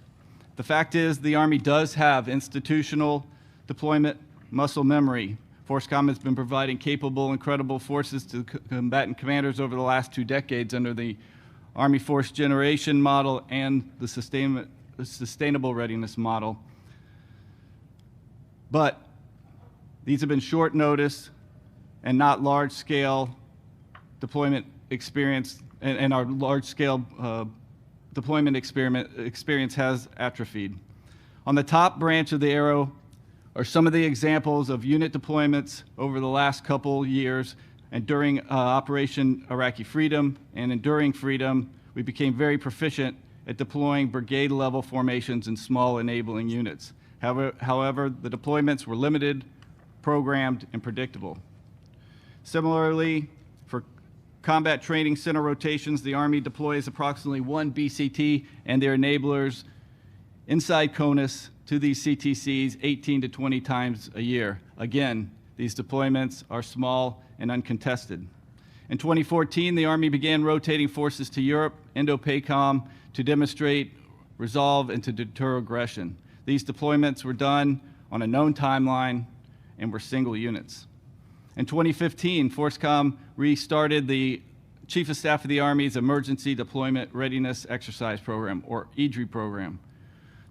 The fact is, the Army does have institutional deployment muscle memory. FORSCOM has been providing capable and credible forces to combatant commanders over the last 2 decades under the Army Force Generation model and the Sustainable Readiness model. But these have been short notice and not large-scale deployment experience, and our large-scale deployment experience has atrophied. On the top branch of the arrow are some of the examples of unit deployments over the last couple years, and during Operation Iraqi Freedom and Enduring Freedom, we became very proficient at deploying brigade-level formations in small enabling units. However, the deployments were limited, programmed, and predictable. Similarly, for combat training center rotations, the Army deploys approximately 1 BCT and their enablers inside CONUS to these CTCs 18 to 20 times a year. Again, these deployments are small and uncontested. In 2014, the Army began rotating forces to Europe, Indo-PACOM, to demonstrate resolve and to deter aggression. These deployments were done on a known timeline and were single units. In 2015, FORSCOM restarted the Chief of Staff of the Army's Emergency Deployment Readiness Exercise Program, or EDRI program.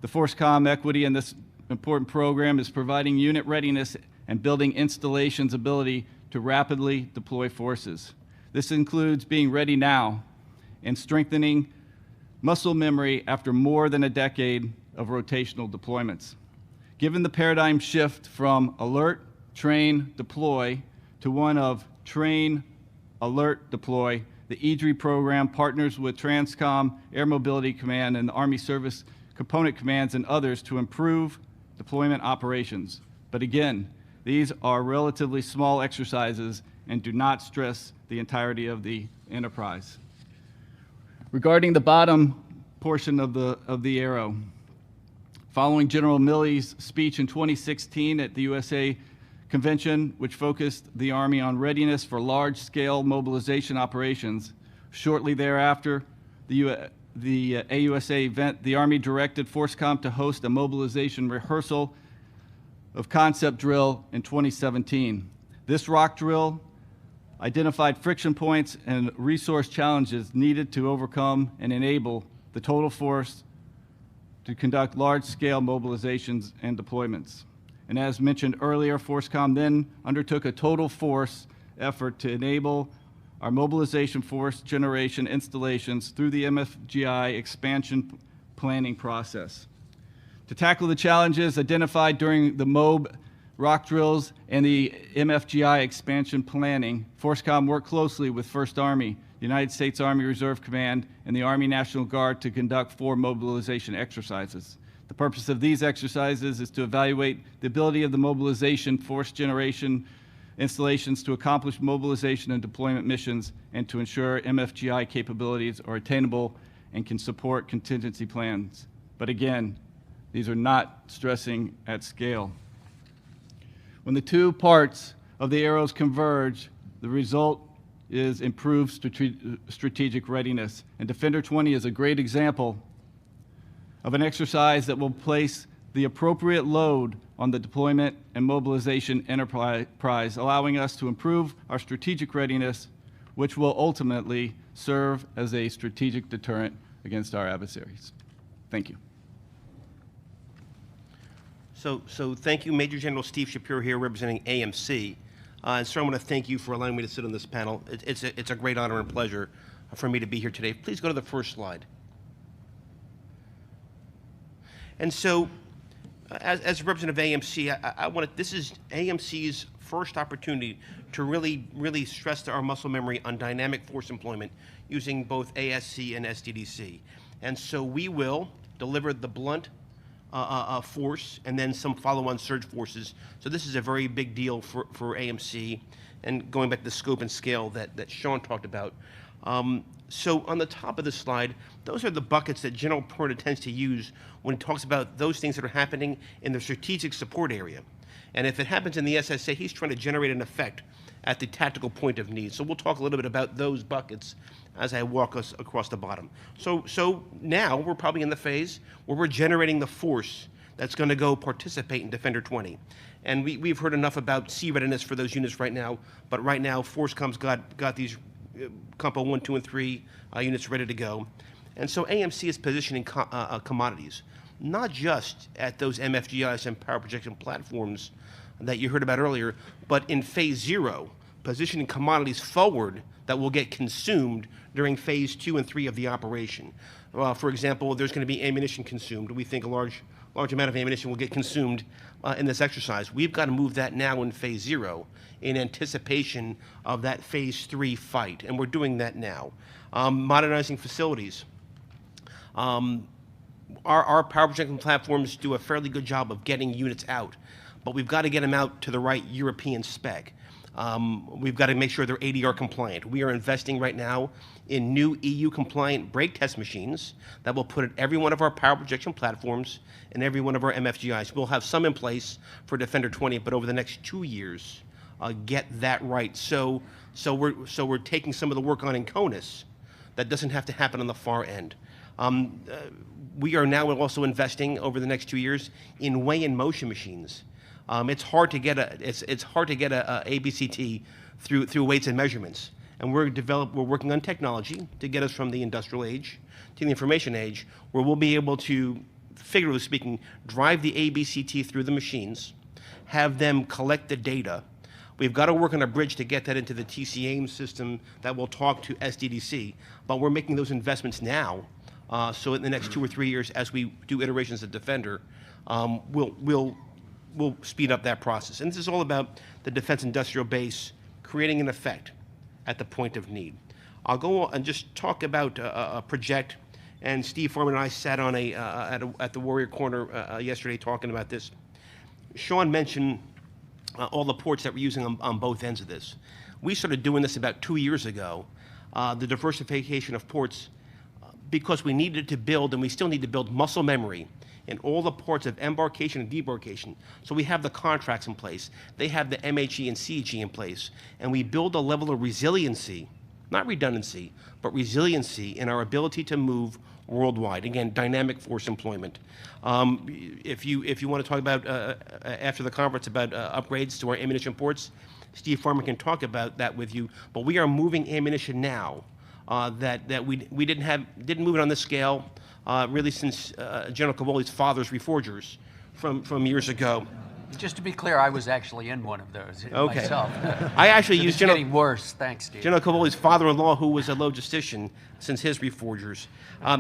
The FORSCOM equity in this important program is providing unit readiness and building installations' ability to rapidly deploy forces. This includes being ready now and strengthening muscle memory after more than a decade of rotational deployments. Given the paradigm shift from alert, train, deploy to one of train, alert, deploy, the EDRI program partners with TRANSCOM, Air Mobility Command, and the Army Service Component Commands and others to improve deployment operations. But again, these are relatively small exercises and do not stress the entirety of the enterprise. Regarding the bottom portion of the arrow, following General Milley's speech in 2016 at the USA Convention, which focused the Army on readiness for large-scale mobilization operations, shortly thereafter, the AUSA event, the Army directed FORSCOM to host a mobilization rehearsal of concept drill in 2017. This rock drill identified friction points and resource challenges needed to overcome and enable the total force to conduct large-scale mobilizations and deployments. And as mentioned earlier, FORSCOM then undertook a total force effort to enable our mobilization force generation installations through the MFGI expansion planning process. To tackle the challenges identified during the MOB rock drills, and the MFGI expansion planning, FORSCOM worked closely with 1st Army, United States Army Reserve Command, and the Army National Guard to conduct 4 mobilization exercises. The purpose of these exercises is to evaluate the ability of the mobilization force generation installations to accomplish mobilization and deployment missions and to ensure MFGI capabilities are attainable and can support contingency plans. But again, these are not stressing at scale. When the two parts of the arrows converge, the result is improved strategic readiness. And Defender 20 is a great example of an exercise that will place the appropriate load on the deployment and mobilization enterprise, allowing us to improve our strategic readiness, which will ultimately serve as a strategic deterrent against our adversaries. Thank you. So thank you, Major General Steve Shapiro here representing AMC. And sir, I want to thank you for allowing me to sit on this panel. It's a great honor and pleasure for me to be here today. Please go to the first slide. And so, as a representative of AMC, this is AMC's first opportunity to really stress our muscle memory on dynamic force employment using both ASC and SDDC. And so we will deliver the blunt force and then some follow-on surge forces. So this is a very big deal for AMC, and going back to the scope and scale that Sean talked about. So on the top of the slide, those are the buckets that General Perna tends to use when he talks about those things that are happening in the strategic support area. And if it happens in the SSA, he's trying to generate an effect at the tactical point of need. So we'll talk a little bit about those buckets as I walk us across the bottom. So now we're probably in the phase where we're generating the force that's going to go participate in Defender 20. And we've heard enough about sea readiness for those units right now, but right now FORSCOM's got these Compo 1, 2, and 3 units ready to go. And so AMC is positioning commodities, not just at those MFGIs and power projection platforms that you heard about earlier, but in phase 0, positioning commodities forward that will get consumed during phase 2 and 3 of the operation. For example, there's going to be ammunition consumed. We think a large amount of ammunition will get consumed in this exercise. We've got to move that now in phase 0 in anticipation of that phase 3 fight, and we're doing that now. Modernizing facilities. Our power projection platforms do a fairly good job of getting units out, but we've got to get them out to the right European spec. We've got to make sure they're ADR compliant. We are investing right now in new EU compliant brake test machines that will put at every one of our power projection platforms and every one of our MFGIs. We'll have some in place for Defender 20, but over the next 2 years, get that right. So we're taking some of the work on in CONUS that doesn't have to happen on the far end. We are now also investing over the next 2 years in weigh-in motion machines. It's hard to get a ABCT through weights and measurements, and we're working on technology to get us from the industrial age to the information age, where we'll be able to, figuratively speaking, drive the ABCT through the machines, have them collect the data. We've got to work on a bridge to get that into the TC-AIM system that will talk to SDDC, but we're making those investments now. So in the next 2 or 3 years, as we do iterations of Defender, we'll speed up that process. And this is all about the defense industrial base creating an effect at the point of need. I'll go and just talk about a project, and Steve Foreman and I sat on at the Warrior Corner yesterday talking about this. Sean mentioned all the ports that we're using on both ends of this. We started doing this about 2 years ago, the diversification of ports, because we needed to build, and we still need to build, muscle memory in all the ports of embarkation and debarkation. So we have the contracts in place. They have the MHE and CHE in place. And we build a level of resiliency, not redundancy, but resiliency in our ability to move worldwide. Again, dynamic force employment. If you want to talk about, after the conference, about upgrades to our ammunition ports, Steve Farmer can talk about that with you. But we are moving ammunition now that we didn't move it on this scale really since General Cavoli's father's reforgers from years ago. Just to be clear, I was actually in one of those Okay. myself. I actually used It's getting worse. Thanks, Steve. General Cavoli's father-in-law, who was a logistician since his reforgers.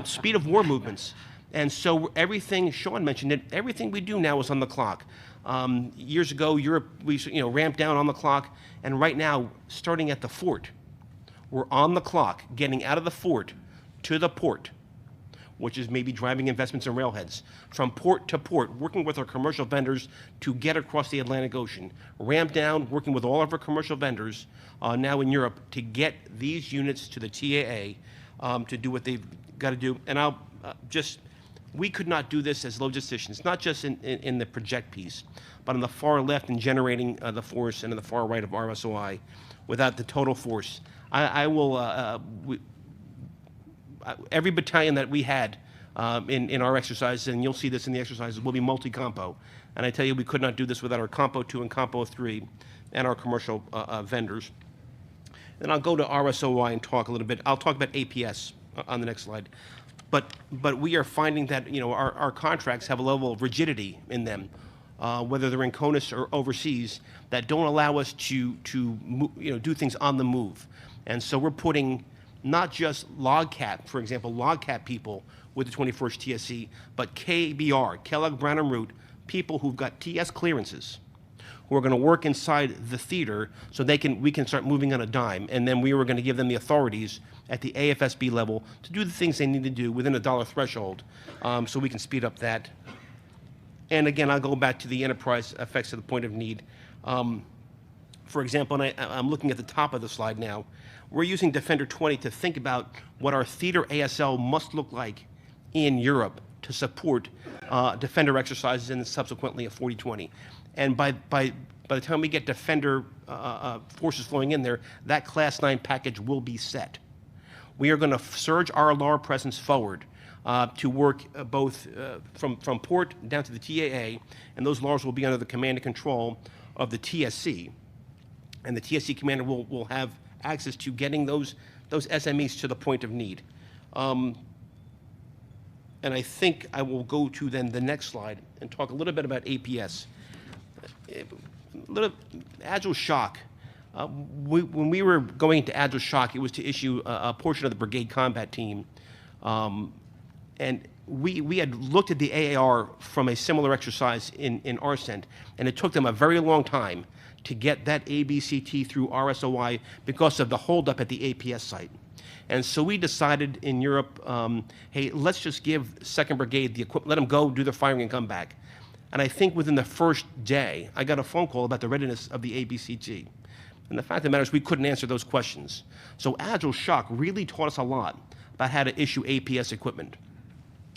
Speed of war movements. And so everything, Sean mentioned it, everything we do now is on the clock. Years ago, Europe, we ramped down on the clock, and right now, starting at the fort, we're on the clock, getting out of the fort to the port, which is maybe driving investments in railheads, from port to port, working with our commercial vendors to get across the Atlantic Ocean. Ramp down, working with all of our commercial vendors now in Europe to get these units to the TAA to do what they've got to do. And we could not do this as logisticians, not just in the project piece, but on the far left in generating the force and on the far right of RSOI without the total force. Every battalion that we had in our exercises, and you'll see this in the exercises, will be multi-compo. And I tell you, we could not do this without our Compo 2 and Compo 3 and our commercial vendors. And I'll go to RSOI and talk a little bit. I'll talk about APS on the next slide. But we are finding that our contracts have a level of rigidity in them, whether they're in CONUS or overseas, that don't allow us to do things on the move. And so we're putting not just LogCap, for example, LogCap people with the 21st TSC, but KBR, Kellogg Brown and Root, people who've got TS clearances, who are going to work inside the theater so we can start moving on a dime. And then we were going to give them the authorities at the AFSB level to do the things they need to do within a dollar threshold, so we can speed up that. And again, I'll go back to the enterprise effects to the point of need. For example, and I'm looking at the top of the slide now, we're using Defender 20 to think about what our theater ASL must look like in Europe to support Defender exercises and subsequently a 40-20. And by the time we get Defender forces flowing in there, that Class 9 package will be set. We are going to surge our LAR presence forward to work both from port down to the TAA, and those LARs will be under the command and control of the TSC. And the TSC commander will have access to getting those SMEs to the point of need. And I think I will go to then the next slide and talk a little bit about APS. Agile Shock. When we were going into Agile Shock, it was to issue a portion of the brigade combat team. And we had looked at the AAR from a similar exercise in RCENT, and it took them a very long time to get that ABCT through RSOI because of the holdup at the APS site. And so we decided in Europe, hey, let's just give 2nd Brigade the equipment, let them go do the firing and come back. And I think within the first day, I got a phone call about the readiness of the ABCT. And the fact of the matter is we couldn't answer those questions. So Agile Shock really taught us a lot about how to issue APS equipment.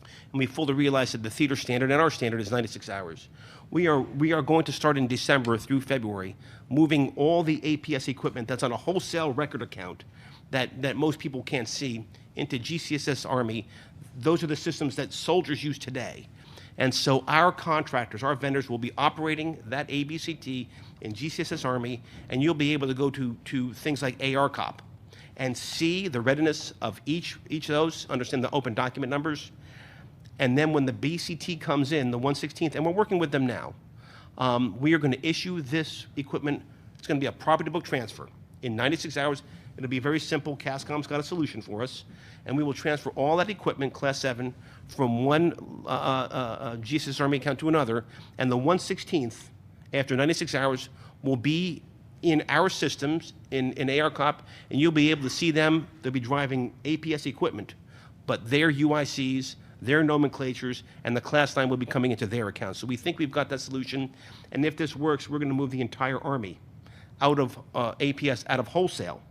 And we fully realized that the theater standard and our standard is 96 hours. We are going to start in December through February, moving all the APS equipment that's on a wholesale record account that most people can't see into GCSS Army. Those are the systems that soldiers use today. And so our contractors, our vendors, will be operating that ABCT in GCSS Army, and you'll be able to go to things like ARCOP and see the readiness of each of those, understand the open document numbers. And then when the BCT comes in, the 1/16th, and we're working with them now, we are going to issue this equipment. It's going to be a property book transfer. In 96 hours, it'll be very simple. CASCOM's got a solution for us. And we will transfer all that equipment, Class 7, from one GCSS Army account to another. And the 1/16th, after 96 hours, will be in our systems, in ARCOP, and you'll be able to see them. They'll be driving APS equipment, but their UICs, their nomenclatures, and the Class 9 will be coming into their accounts. So we think we've got that solution, and if this works, we're going to move the entire Army out of APS, out of wholesale,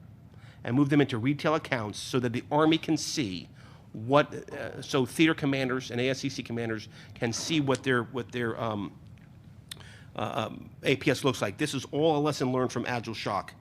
and move them into retail accounts so that the Army can see what, so theater commanders and ASCC commanders can see what their APS looks like. This is all a lesson learned from Agile Shock.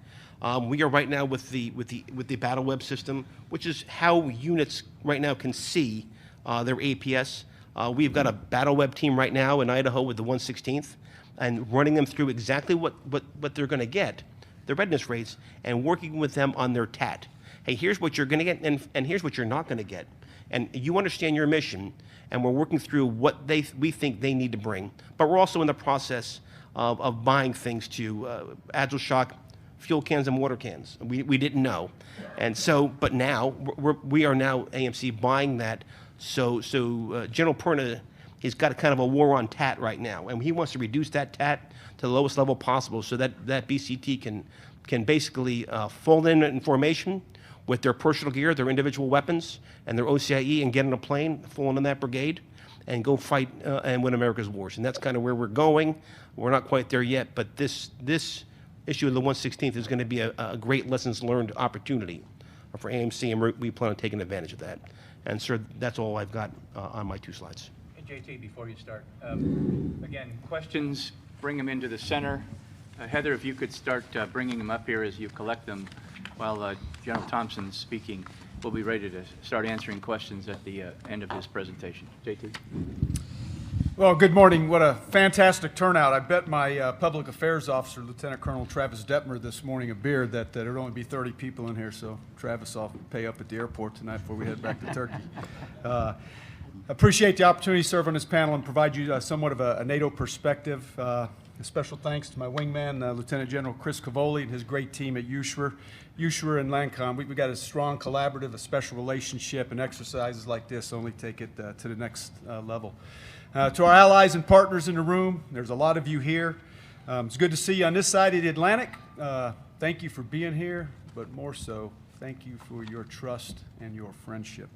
We are right now with the battle web system, which is how units right now can see their APS. We've got a battle web team right now in Idaho with the 1/16th, and running them through exactly what they're going to get, their readiness rates, and working with them on their TAT. Hey, here's what you're going to get, and here's what you're not going to get. And you understand your mission, and we're working through what we think they need to bring. But we're also in the process of buying things to Agile Shock, fuel cans and water cans. We didn't know. And so, but now, we are now, AMC, buying that. So General Perna he's got kind of a war on TAT right now, and he wants to reduce that TAT to the lowest level possible so that BCT can basically fold in formation with their personal gear, their individual weapons, and their OCIE, and get on a plane, fall in that brigade, and go fight and win America's wars. And that's kind of where we're going. We're not quite there yet, but this issue of the 116th is going to be a great lessons learned opportunity for AMC, and we plan on taking advantage of that. And sir, that's all I've got on my 2 slides. Hey, JT, before you start, again, questions, bring them into the center. Heather, if you could start bringing them up here as you collect them while General Thompson's speaking, we'll be ready to start answering questions at the end of his presentation. JT. Well, good morning. What a fantastic turnout. I bet my public affairs officer, Lieutenant Colonel Travis Detmer, this morning a beer that there would only be 30 people in here, so Travis, I'll pay up at the airport tonight before we head back to Turkey. Appreciate the opportunity to serve on this panel and provide you somewhat of a NATO perspective. A special thanks to my wingman, Lieutenant General Chris Cavoli, and his great team at USHWR and LANCOM. We've got a strong collaborative, a special relationship, and exercises like this only take it to the next level. To our allies and partners in the room, there's a lot of you here. It's good to see you on this side of the Atlantic. Thank you for being here, but more so, thank you for your trust and your friendship.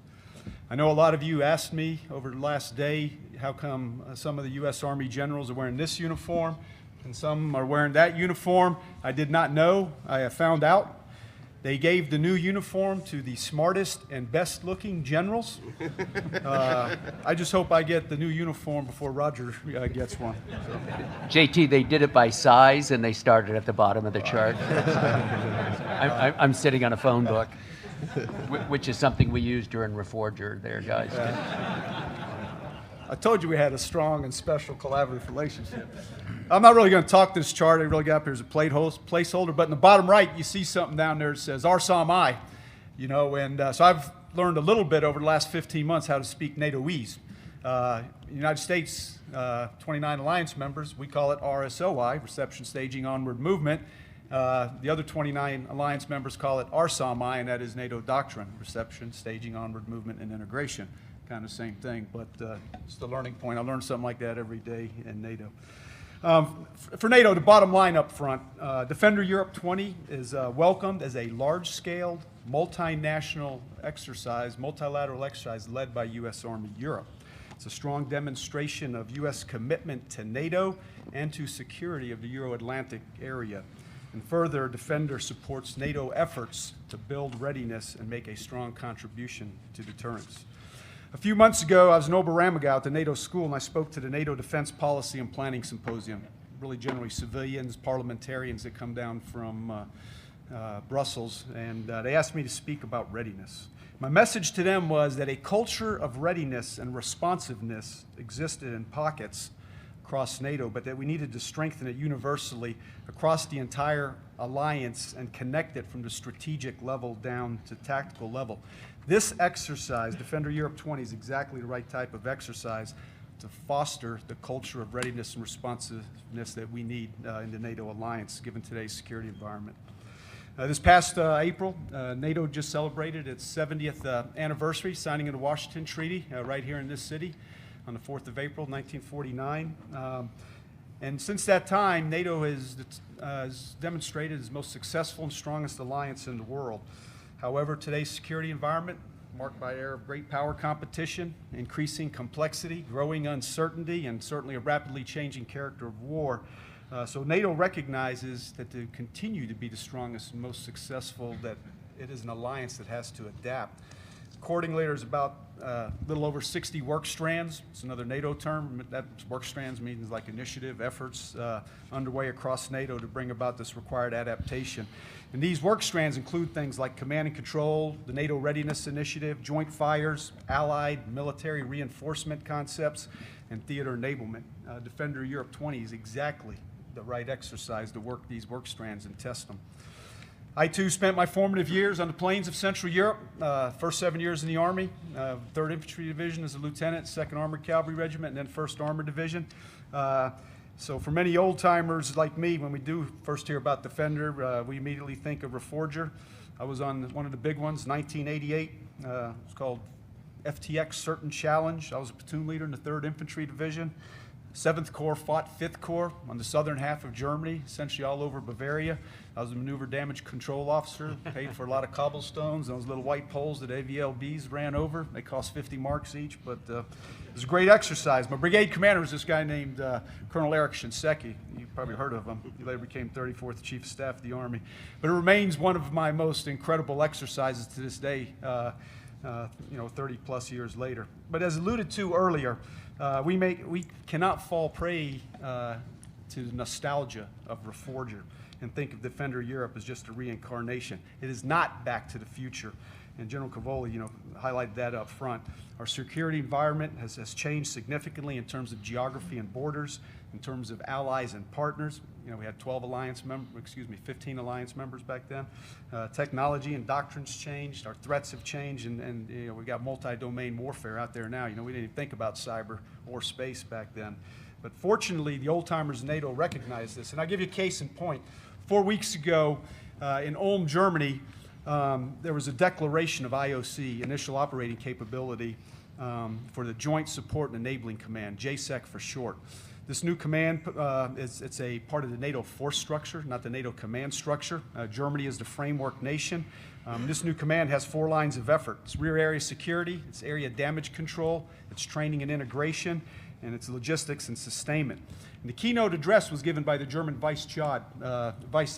I know a lot of you asked me over the last day how come some of the U.S. Army generals are wearing this uniform and some are wearing that uniform. I did not know. I have found out. They gave the new uniform to the smartest and best looking generals. I just hope I get the new uniform before Roger gets one. So. JT, they did it by size and they started at the bottom of the chart. I'm sitting on a phone book, which is something we use during Reforger there, guys. I told you we had a strong and special collaborative relationship. I'm not really going to talk this chart. I really got up here as a placeholder, but in the bottom right, you see something down there that says AUSA ILW, and so I've learned a little bit over the last 15 months how to speak NATOese. United States, 29 alliance members, we call it RSOI, Reception, Staging, Onward Movement. The other 29 alliance members call it RSOMI, and that is NATO Doctrine, Reception, Staging, Onward Movement, and Integration. Kind of same thing, but it's the learning point. I learn something like that every day in NATO. For NATO, the bottom line up front, Defender Europe 20 is welcomed as a large-scale, multinational exercise, multilateral exercise led by U.S. Army Europe. It's a strong demonstration of U.S. commitment to NATO and to security of the Euro-Atlantic area. And further, Defender supports NATO efforts to build readiness and make a strong contribution to deterrence. A few months ago, I was in Oberammergau at the NATO school, and I spoke to the NATO Defense Policy and Planning Symposium, really generally civilians, parliamentarians that come down from Brussels, and they asked me to speak about readiness. My message to them was that a culture of readiness and responsiveness existed in pockets across NATO, but that we needed to strengthen it universally across the entire alliance and connect it from the strategic level down to tactical level. This exercise, Defender Europe 20, is exactly the right type of exercise to foster the culture of readiness and responsiveness that we need in the NATO alliance, given today's security environment. This past April, NATO just celebrated its 70th anniversary, signing of the Washington Treaty right here in this city on the 4th of April, 1949. And since that time, NATO has demonstrated its most successful and strongest alliance in the world. However, today's security environment, marked by an era of great power competition, increasing complexity, growing uncertainty, and certainly a rapidly changing character of war. So NATO recognizes that to continue to be the strongest and most successful, that it is an alliance that has to adapt. Accordingly, there's about a little over 60 work strands. It's another NATO term. That work strands means like initiative, efforts underway across NATO to bring about this required adaptation. And these work strands include things like command and control, the NATO Readiness Initiative, joint fires, allied military reinforcement concepts, and theater enablement. Defender Europe 20 is exactly the right exercise to work these work strands and test them. I, too, spent my formative years on the plains of Central Europe, first 7 years in the Army, 3rd Infantry Division as a lieutenant, 2nd Armored Cavalry Regiment, and then 1st Armored Division. So for many old-timers like me, when we do first hear about Defender, we immediately think of Reforger. I was on one of the big ones, 1988. It's called FTX Certain Challenge. I was a platoon leader in the 3rd Infantry Division. 7th Corps fought 5th Corps on the southern half of Germany, essentially all over Bavaria. I was a maneuver damage control officer, paid for a lot of cobblestones, those little white poles that AVLBs ran over. They cost 50 marks each, but it was a great exercise. My brigade commander was this guy named Colonel Eric Shinseki. You've probably heard of him. He later became 34th Chief of Staff of the Army. But it remains one of my most incredible exercises to this day, 30 plus years later. But as alluded to earlier, we cannot fall prey to the nostalgia of Reforger and think of Defender Europe as just a reincarnation. It is not Back to the Future. And General Cavoli, highlighted that up front. Our security environment has changed significantly in terms of geography and borders, in terms of allies and partners. We had 15 alliance members back then. Technology and doctrines changed. Our threats have changed, and we got multi-domain warfare out there now. We didn't even think about cyber or space back then. But fortunately, the old-timers in NATO recognized this. And I'll give you a case in point. 4 weeks ago in Ulm, Germany, there was a declaration of IOC, Initial Operating Capability, for the Joint Support and Enabling Command, JSEC for short. This new command, it's a part of the NATO force structure, not the NATO command structure. Germany is the framework nation. This new command has 4 lines of effort. It's rear area security, it's area damage control, it's training and integration, and it's logistics and sustainment. And the keynote address was given by the German Vice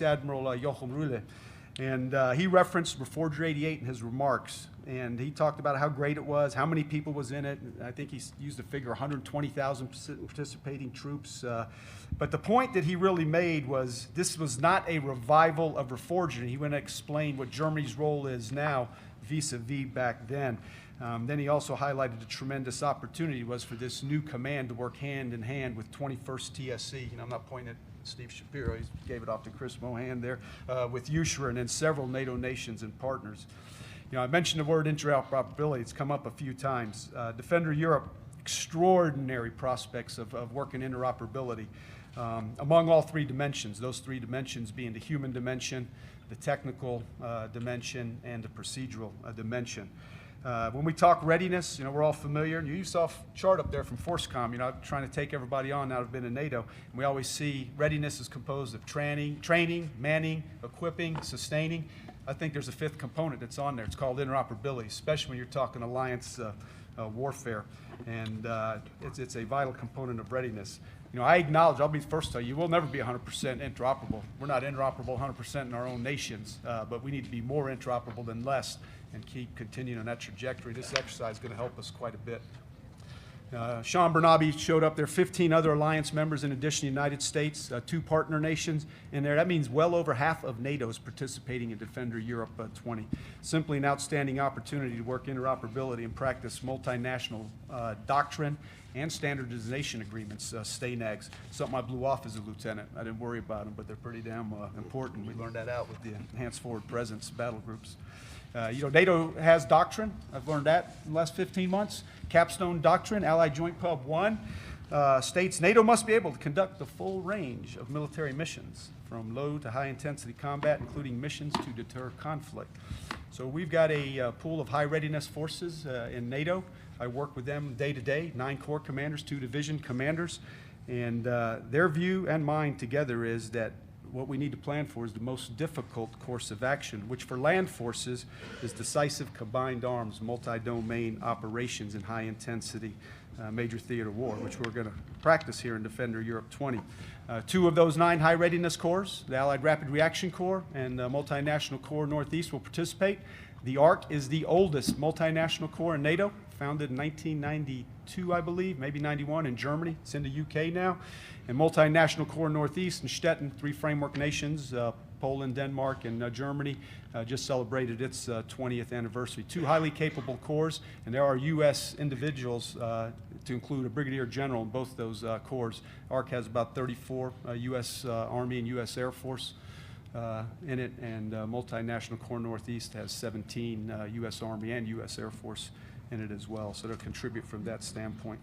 Admiral Joachim Rühle. And he referenced Reforger 88 in his remarks. And he talked about how great it was, how many people was in it. I think he used the figure 120,000 participating troops. But the point that he really made was this was not a revival of Reforger. And he went to explain what Germany's role is now vis-a-vis back then. Then he also highlighted the tremendous opportunity it was for this new command to work hand in hand with 21st TSC. I'm not pointing at Steve Shapiro, he gave it off to Chris Mohan there, with USHRA and then several NATO nations and partners. I mentioned the word interoperability. It's come up a few times. Defender Europe, extraordinary prospects of work in interoperability among all 3 dimensions, those 3 dimensions being the human dimension, the technical dimension, and the procedural dimension. When we talk readiness, we're all familiar. You saw a chart up there from ForceCom, I'm trying to take everybody on now that have been in NATO. And we always see readiness is composed of training, manning, equipping, sustaining. I think there's a 5th component that's on there. It's called interoperability, especially when you're talking alliance warfare. And it's a vital component of readiness. I acknowledge, I'll be the first to tell you, we'll never be 100% interoperable. We're not interoperable 100% in our own nations, but we need to be more interoperable than less and keep continuing on that trajectory. This exercise is going to help us quite a bit. Sean Bernabe showed up there, 15 other alliance members in addition to the United States, 2 partner nations in there. That means well over half of NATO is participating in Defender Europe 20. Simply an outstanding opportunity to work interoperability and practice multinational doctrine and standardization agreements, STANAGs, something I blew off as a lieutenant. I didn't worry about them, but they're pretty damn important. We learned that out with the Enhanced Forward Presence battle groups. NATO has doctrine. I've learned that in the last 15 months. Capstone Doctrine, Allied Joint Pub 1, states NATO must be able to conduct the full range of military missions, from low to high intensity combat, including missions to deter conflict. So we've got a pool of high readiness forces in NATO. I work with them day to day, 9 corps commanders, 2 division commanders, and their view and mine together is that what we need to plan for is the most difficult course of action, which for land forces is decisive combined arms, multi-domain operations in high-intensity major theater war, which we're going to practice here in Defender Europe 20. 2 of those 9 high readiness corps, the Allied Rapid Reaction Corps and the Multinational Corps Northeast, will participate. The ARC is the oldest multinational corps in NATO, founded in 1992, I believe, maybe 91 in Germany. It's in the UK now. And Multinational Corps Northeast and Stettin, 3 framework nations, Poland, Denmark, and Germany, just celebrated its 20th anniversary. 2 highly capable corps, and there are U.S. individuals to include a brigadier general in both those corps. ARC has about 34 U.S. Army and U.S. Air Force in it, and Multinational Corps Northeast has 17 U.S. Army and U.S. Air Force in it as well, so they'll contribute from that standpoint.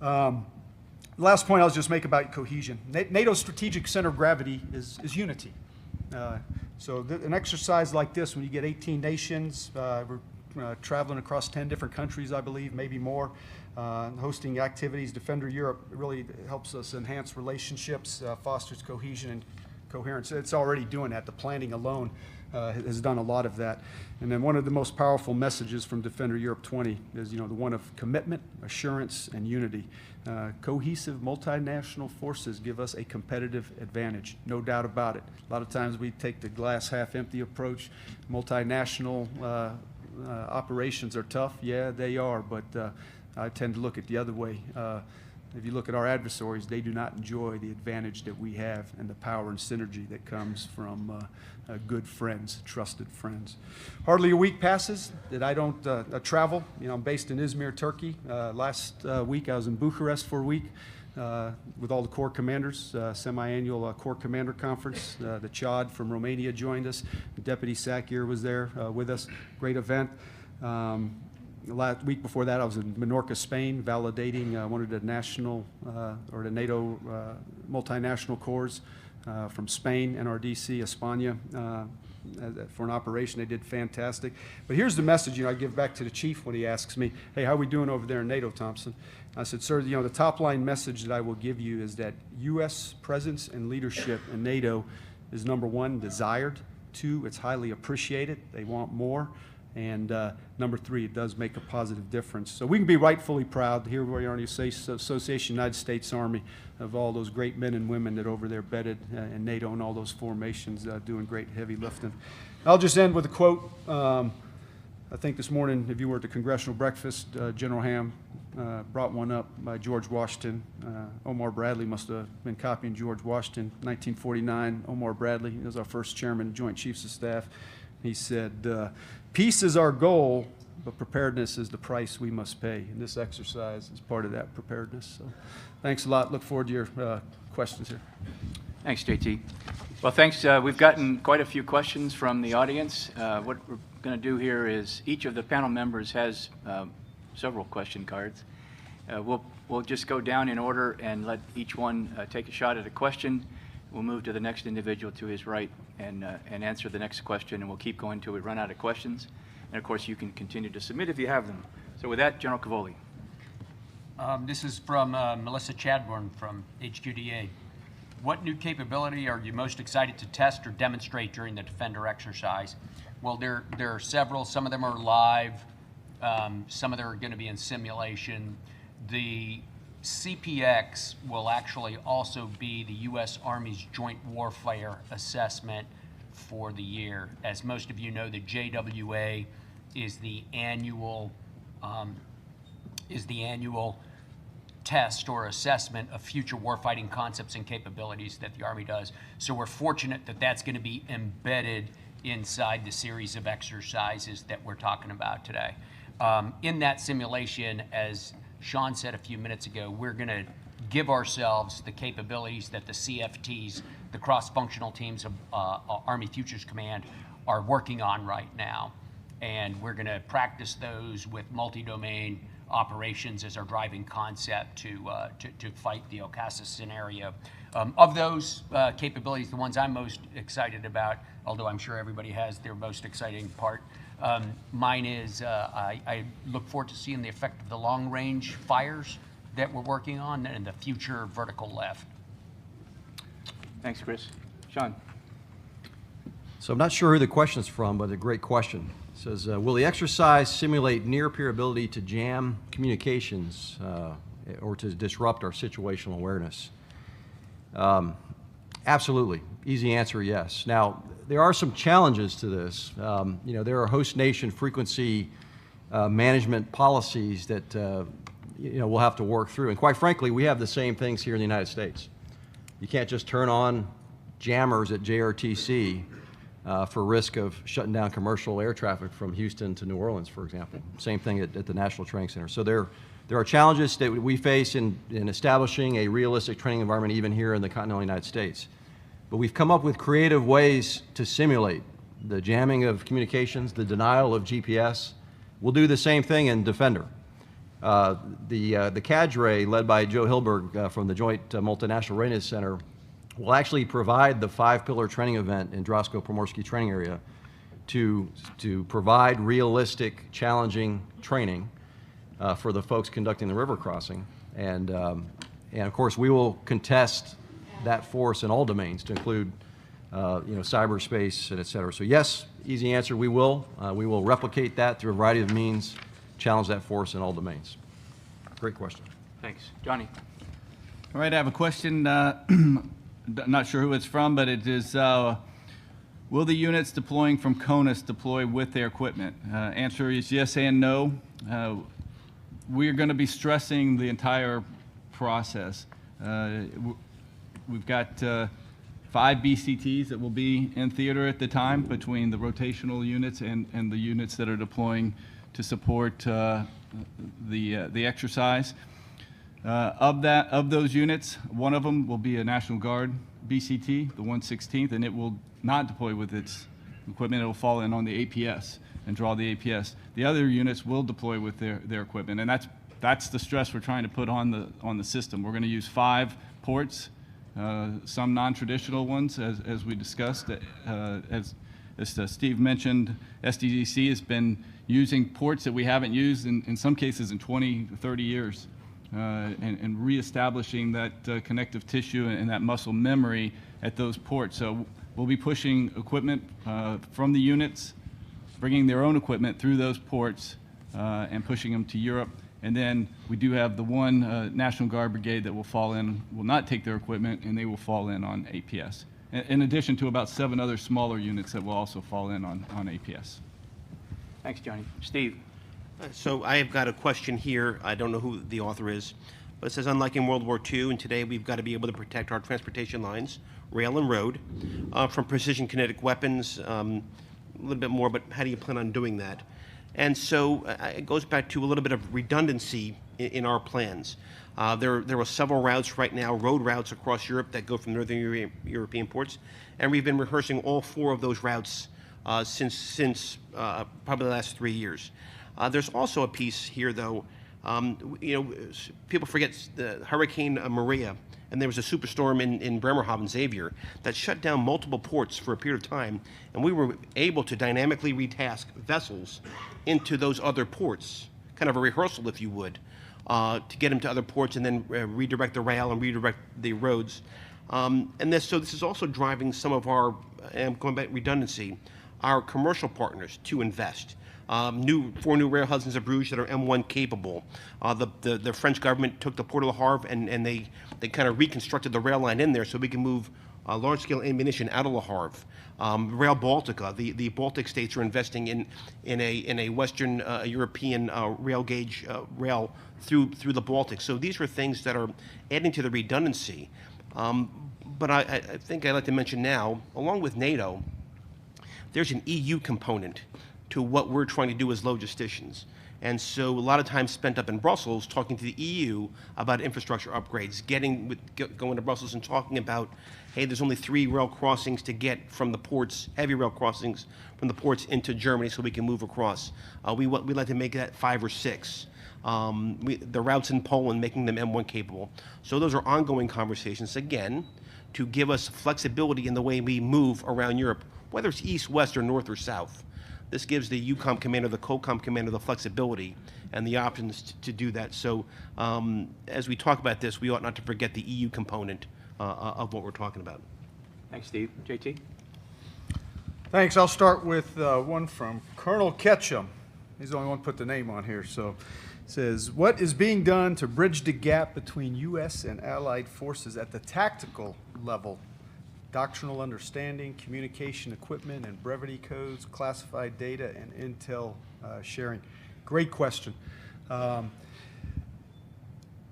The last point I'll just make about cohesion. NATO's strategic center of gravity is unity. So an exercise like this, when you get 18 nations, we're traveling across 10 different countries, I believe, maybe more, hosting activities. Defender Europe really helps us enhance relationships, fosters cohesion and coherence. It's already doing that. The planning alone has done a lot of that. And then one of the most powerful messages from Defender Europe 20 is, the one of commitment, assurance, and unity. Cohesive multinational forces give us a competitive advantage, no doubt about it. A lot of times we take the glass half empty approach. Multinational operations are tough. Yeah, they are, but I tend to look at the other way. If you look at our adversaries, they do not enjoy the advantage that we have and the power and synergy that comes from good friends, trusted friends. Hardly a week passes that I don't travel. I'm based in Izmir, Turkey. Last week I was in Bucharest for a week with all the Corps commanders, semi-annual Corps Commander Conference. The Chad from Romania joined us. Deputy Sakir was there with us. Great event. The last week before that, I was in Menorca, Spain, validating one of the national or the NATO multinational corps from Spain, NRDC, España, for an operation. They did fantastic. But here's the message, I give back to the chief when he asks me, hey, how are we doing over there in NATO, Thompson? I said, sir, the top line message that I will give you is that U.S. presence and leadership in NATO is, number one, desired. Two, it's highly appreciated. They want more. And number three, it does make a positive difference. So we can be rightfully proud here we are in the Association United States Army of all those great men and women that over there bedded in NATO and all those formations doing great heavy lifting. I'll just end with a quote. I think this morning, if you were at the congressional breakfast, General Ham brought one up by George Washington. Omar Bradley must have been copying George Washington. 1949, Omar Bradley was our first chairman of Joint Chiefs of Staff. He said, peace is our goal, but preparedness is the price we must pay. And this exercise is part of that preparedness. So thanks a lot. Look forward to your questions here. Thanks, JT. Well, thanks. We've gotten quite a few questions from the audience. What we're going to do here is each of the panel members has several question cards. We'll just go down in order and let each one take a shot at a question. We'll move to the next individual to his right and answer the next question, and we'll keep going until we run out of questions. And of course, you can continue to submit if you have them. So with that, General Cavoli. This is from Melissa Chadbourne from HQDA. What new capability are you most excited to test or demonstrate during the Defender exercise? Well, there are several. Some of them are live. Some of them are going to be in simulation. The CPX will actually also be the U.S. Army's Joint Warfare Assessment for the year. As most of you know, the JWA is the annual test or assessment of future warfighting concepts and capabilities that the Army does. So we're fortunate that that's going to be embedded inside the series of exercises that we're talking about today. In that simulation, as Sean said a few minutes ago, we're going to give ourselves the capabilities that the CFTs, the cross-functional teams of Army Futures Command, are working on right now. And we're going to practice those with multi-domain operations as our driving concept to fight the AUSA scenario. Of those capabilities, the ones I'm most excited about, although I'm sure everybody has their most exciting part, mine is I look forward to seeing the effect of the long-range fires that we're working on and the future vertical left. Thanks, Chris. Sean. So I'm not sure who the question's from, but a great question. It says, will the exercise simulate near-peer ability to jam communications or to disrupt our situational awareness? Absolutely. Easy answer, yes. Now, there are some challenges to this. There are host nation frequency management policies that we'll have to work through. And quite frankly, we have the same things here in the United States. You can't just turn on jammers at JRTC for risk of shutting down commercial air traffic from Houston to New Orleans, for example. Same thing at the National Training Center. So there are challenges that we face in establishing a realistic training environment even here in the continental United States. But we've come up with creative ways to simulate the jamming of communications, the denial of GPS. We'll do the same thing in Defender. The cadre led by Joe Hilberg from the Joint Multinational Readiness Center will actually provide the 5-pillar training event in Drosko Pomorski training area to provide realistic, challenging training for the folks conducting the river crossing. And of course, we will contest that force in all domains to include cyberspace and et cetera. So yes, easy answer, we will. We will replicate that through a variety of means, challenge that force in all domains. Great question. Thanks. Johnny? All right, I have a question. Not sure who it's from, but it is, will the units deploying from CONUS deploy with their equipment? Answer is yes and no. We're going to be stressing the entire process. We've got 5 BCTs that will be in theater at the time between the rotational units and the units that are deploying to support the exercise. Of those units, one of them will be a National Guard BCT, the 116th, and it will not deploy with its equipment. It will fall in on the APS and draw the APS. The other units will deploy with their equipment, and that's the stress we're trying to put on the system. We're going to use 5 ports, some non-traditional ones, as we discussed. As Steve mentioned, SDDC has been using ports that we haven't used in some cases in 20, 30 years. And reestablishing that connective tissue and that muscle memory at those ports. So we'll be pushing equipment from the units, bringing their own equipment through those ports and pushing them to Europe. And then we do have the one National Guard brigade that will not take their equipment, and they will fall in on APS. In addition to about 7 other smaller units that will also fall in on APS. Thanks, Johnny. Steve? So I have got a question here. I don't know who the author is, but it says, unlike in World War II, and today we've got to be able to protect our transportation lines, rail and road, from precision kinetic weapons, a little bit more, but how do you plan on doing that? And so it goes back to a little bit of redundancy in our plans. There are several routes right now, road routes across Europe that go from northern European ports, and we've been rehearsing all 4 of those routes since probably the last 3 years. There's also a piece here, though. People forget the Hurricane Maria, and there was a superstorm in Bremerhaven, Xavier, that shut down multiple ports for a period of time, and we were able to dynamically retask vessels into those other ports, kind of a rehearsal, if you would, to get them to other ports and then redirect the rail and redirect the roads. So this is also driving some of our, and going back to redundancy, our commercial partners to invest. 4 new rail hubs in Bruges that are M1 capable. The French government took the Port of Le Havre and they kind of reconstructed the rail line in there so we can move large-scale ammunition out of Le Havre. Rail Baltica, the Baltic states are investing in a Western European rail gauge rail through the Baltic. So these are things that are adding to the redundancy. But I think I'd like to mention now, along with NATO, there's an EU component to what we're trying to do as logisticians. And so a lot of time spent up in Brussels talking to the EU about infrastructure upgrades, going to Brussels and talking about, hey, there's only 3 rail crossings to get from the ports, heavy rail crossings from the ports into Germany so we can move across. We'd like to make that 5 or 6. The routes in Poland, making them M1 capable. So those are ongoing conversations, again, to give us flexibility in the way we move around Europe, whether it's east, west, or north, or south. This gives the EUCOM commander, the COCOM commander, the flexibility and the options to do that. So as we talk about this, we ought not to forget the EU component of what we're talking about. Thanks, Steve. JT? Thanks. I'll start with one from Colonel Ketchum. He's the only one to put the name on here. So it says, what is being done to bridge the gap between U.S. and allied forces at the tactical level? Doctrinal understanding, communication equipment and brevity codes, classified data, and intel sharing. Great question. Part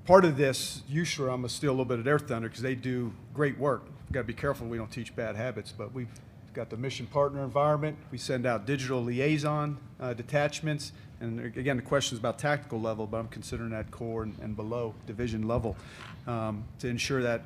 of this, USHRA, I'm going to steal a little bit of their thunder because they do great work. We've got to be careful we don't teach bad habits, but we've got the mission partner environment. We send out digital liaison detachments. And again, the question is about tactical level, but I'm considering that corps and below division level to ensure that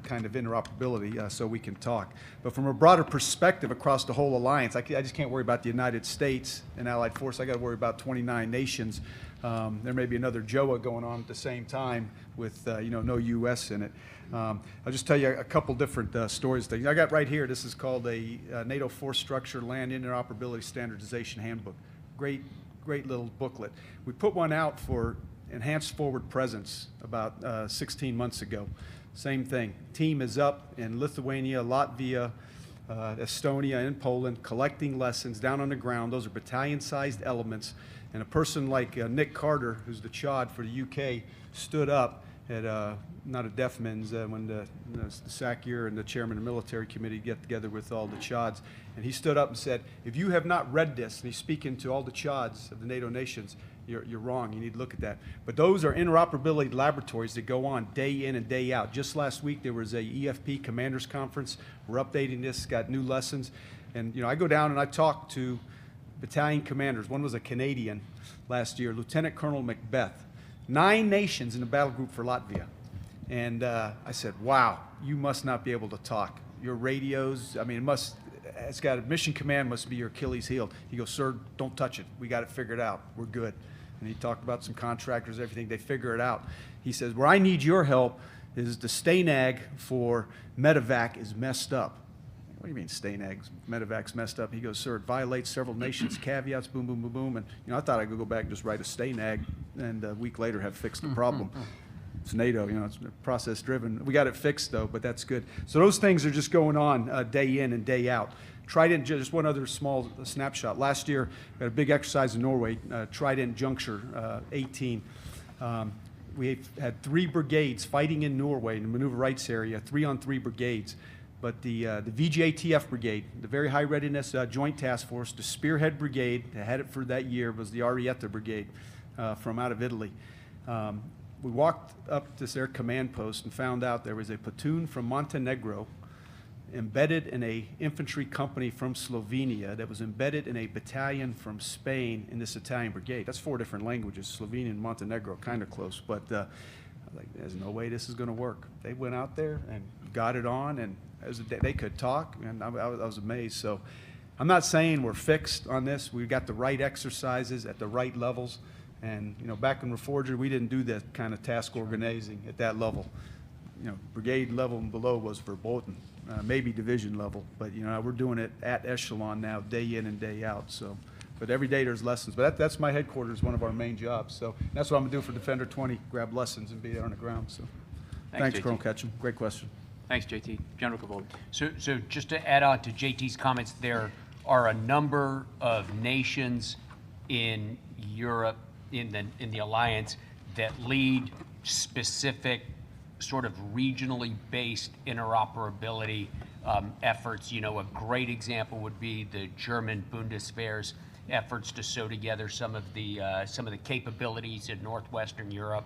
kind of interoperability so we can talk. But from a broader perspective across the whole alliance, I just can't worry about the United States and allied force. I got to worry about 29 nations There may be another JOA going on at the same time with no U.S. in it. I'll just tell you a couple different stories. I got right here. This is called a NATO Force Structure Land Interoperability Standardization Handbook. Great little booklet. We put one out for enhanced forward presence about 16 months ago. Same thing. Team is up in Lithuania, Latvia, Estonia, and Poland, collecting lessons down on the ground. Those are battalion-sized elements. And a person like Nick Carter, who's the CHOD for the UK, stood up at not a Deafman's when the SACIR and the chairman of the military committee get together with all the CHODs. And he stood up and said, if you have not read this, and he's speaking to all the CHODs of the NATO nations, you're wrong. You need to look at that. But those are interoperability laboratories that go on day in and day out. Just last week there was a EFP commanders conference. We're updating this, got new lessons. And I go down and I talk to battalion commanders. One was a Canadian last year, Lieutenant Colonel Macbeth. 9 nations in the battle group for Latvia. And I said, wow, you must not be able to talk. Your radios, it's got a mission command must be your Achilles heel. He goes, sir, don't touch it. We got it figured out. We're good. And he talked about some contractors, everything. They figure it out. He says, where I need your help is the STANAG for medevac is messed up. What do you mean STANAG? Medevac's messed up. He goes, sir, it violates several nations' caveats, boom, boom, boom, boom. And I thought I could go back and just write a STANAG and a week later have fixed the problem. It's NATO, it's process driven. We got it fixed though, but that's good. So those things are just going on day in and day out. Trident, just one other small snapshot. Last year, we had a big exercise in Norway, Trident Juncture 18. We had 3 brigades fighting in Norway in the maneuver rights area, 3-on-3 brigades. But the VJTF brigade, the Very High Readiness Joint Task Force, the Spearhead Brigade, that had it for that year, was the Arietta Brigade from out of Italy. We walked up to their command post and found out there was a platoon from Montenegro embedded in a infantry company from Slovenia that was embedded in a battalion from Spain in this Italian brigade. That's 4 different languages, Slovenian and Montenegro, kind of close. But I was like, there's no way this is going to work. They went out there and got it on, and they could talk, and I was amazed. So I'm not saying we're fixed on this. We've got the right exercises at the right levels. And, back in Reforger, we didn't do that kind of task organizing at that level. Brigade level and below was verboten, maybe division level. But, we're doing it at echelon now, day in and day out. So, but every day there's lessons. But that's my headquarters, one of our main jobs. So that's what I'm going to do for Defender 20, grab lessons and be there on the ground. So thanks JT. Colonel Ketchum. Great question. Thanks, JT. General Cavalli. So just to add on to JT's comments, there are a number of nations in Europe, in the alliance, that lead specific sort of regionally based interoperability efforts. A great example would be the German Bundeswehr's efforts to sew together some of the capabilities in Northwestern Europe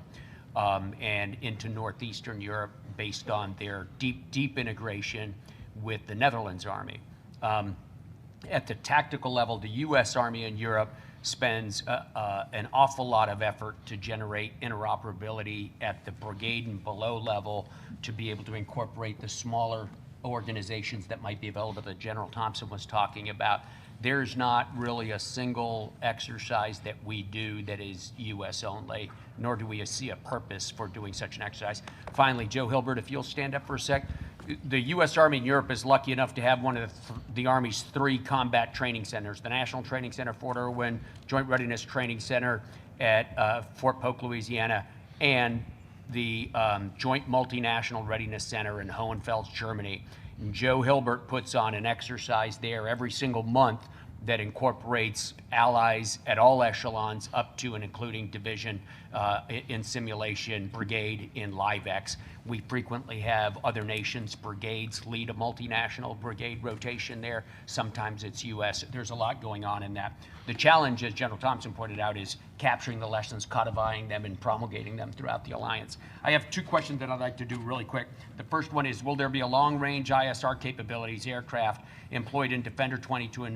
and into Northeastern Europe based on their deep integration with the Netherlands Army. At the tactical level, the U.S. Army in Europe spends an awful lot of effort to generate interoperability at the brigade and below level to be able to incorporate the smaller organizations that might be available that General Thompson was talking about. There's not really a single exercise that we do that is U.S. only, nor do we see a purpose for doing such an exercise. Finally, Joe Hilbert, if you'll stand up for a sec. The U.S. Army in Europe is lucky enough to have one of the Army's 3 combat training centers, the National Training Center, Fort Irwin, Joint Readiness Training Center at Fort Polk, Louisiana, and the Joint Multinational Readiness Center in Hohenfels, Germany. And Joe Hilbert puts on an exercise there every single month that incorporates allies at all echelons up to and including division in simulation, brigade in LiveX. We frequently have other nations' brigades lead a multinational brigade rotation there. Sometimes it's U.S. There's a lot going on in that. The challenge, as General Thompson pointed out, is capturing the lessons, codifying them, and promulgating them throughout the alliance. I have 2 questions that I'd like to do really quick. The first one is, will there be a long-range ISR capabilities aircraft employed in Defender 20 to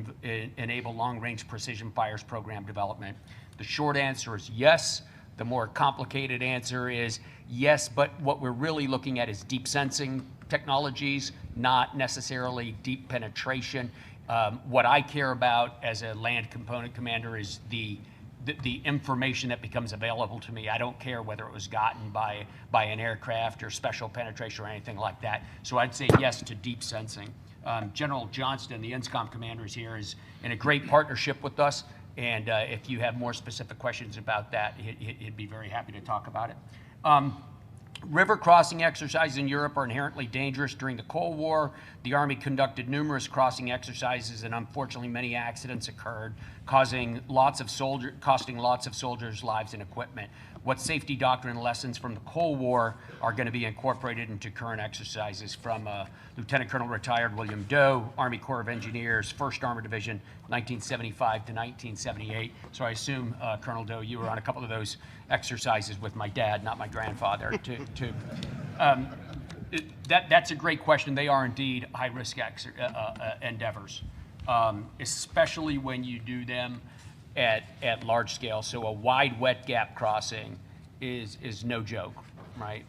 enable long-range precision fires program development? The short answer is yes. The more complicated answer is yes, but what we're really looking at is deep sensing technologies, not necessarily deep penetration. What I care about as a land component commander is the the information that becomes available to me. I don't care whether it was gotten by an aircraft or special penetration or anything like that. So I'd say yes to deep sensing. General Johnston, the INSCOM commander, is here, is in a great partnership with us. And if you have more specific questions about that, he'd be very happy to talk about it. River crossing exercises in Europe are inherently dangerous. During the Cold War, the Army conducted numerous crossing exercises, and unfortunately many accidents occurred, costing lots of soldiers' lives and equipment. What safety doctrine lessons from the Cold War are going to be incorporated into current exercises? From Lieutenant Colonel retired William Doe, Army Corps of Engineers, 1st Armored Division, 1975 to 1978. So I assume, Colonel Doe, you were on a couple of those exercises with my dad, not my grandfather. That's a great question. They are indeed high-risk endeavors, especially when you do them at large scale. So a wide wet gap crossing is no joke, right?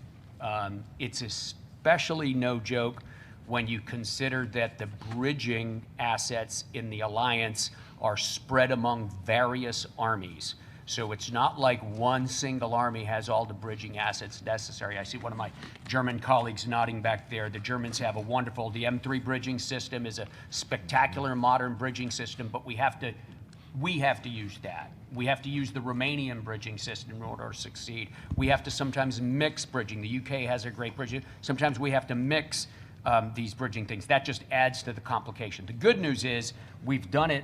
It's especially no joke when you consider that the bridging assets in the alliance are spread among various armies. So it's not like one single army has all the bridging assets necessary. I see one of my German colleagues nodding back there. The Germans have a wonderful, the M3 bridging system is a spectacular modern bridging system, but we have to use that. We have to use the Romanian bridging system in order to succeed. We have to sometimes mix bridging. The UK has a great bridging. Sometimes we have to mix these bridging things. That just adds to the complication. The good news is we've done it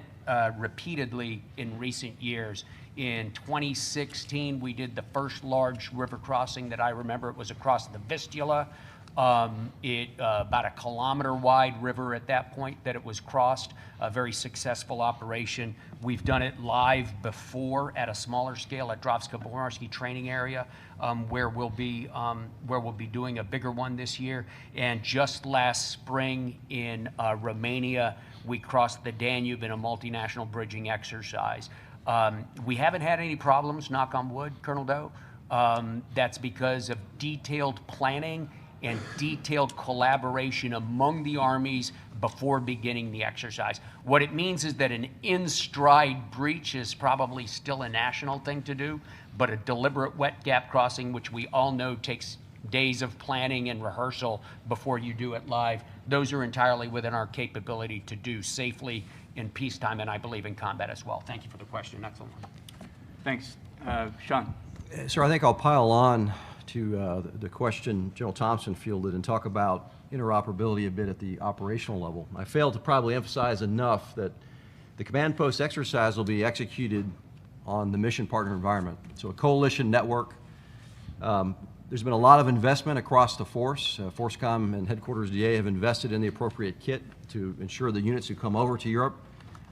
repeatedly in recent years. In 2016, we did the first large river crossing that I remember. It was across the Vistula. About a kilometer-wide river at that point that it was crossed, a very successful operation. We've done it live before at a smaller scale at Drovsko-Bomarski training area, where we'll be doing a bigger one this year. And just last spring in Romania, we crossed the Danube in a multinational bridging exercise. We haven't had any problems, knock on wood, Colonel Doe. That's because of detailed planning and detailed collaboration among the armies before beginning the exercise. What it means is that an in-stride breach is probably still a national thing to do, but a deliberate wet gap crossing, which we all know takes days of planning and rehearsal before you do it live, those are entirely within our capability to do safely in peacetime, and I believe in combat as well. Thank you for the question. Excellent. Thanks. Sean. Sir, I think I'll pile on to the question General Thompson fielded and talk about interoperability a bit at the operational level. I failed to probably emphasize enough that the command post exercise will be executed on the mission partner environment. So a coalition network. There's been a lot of investment across the force. FORSCOM and Headquarters DA have invested in the appropriate kit to ensure the units who come over to Europe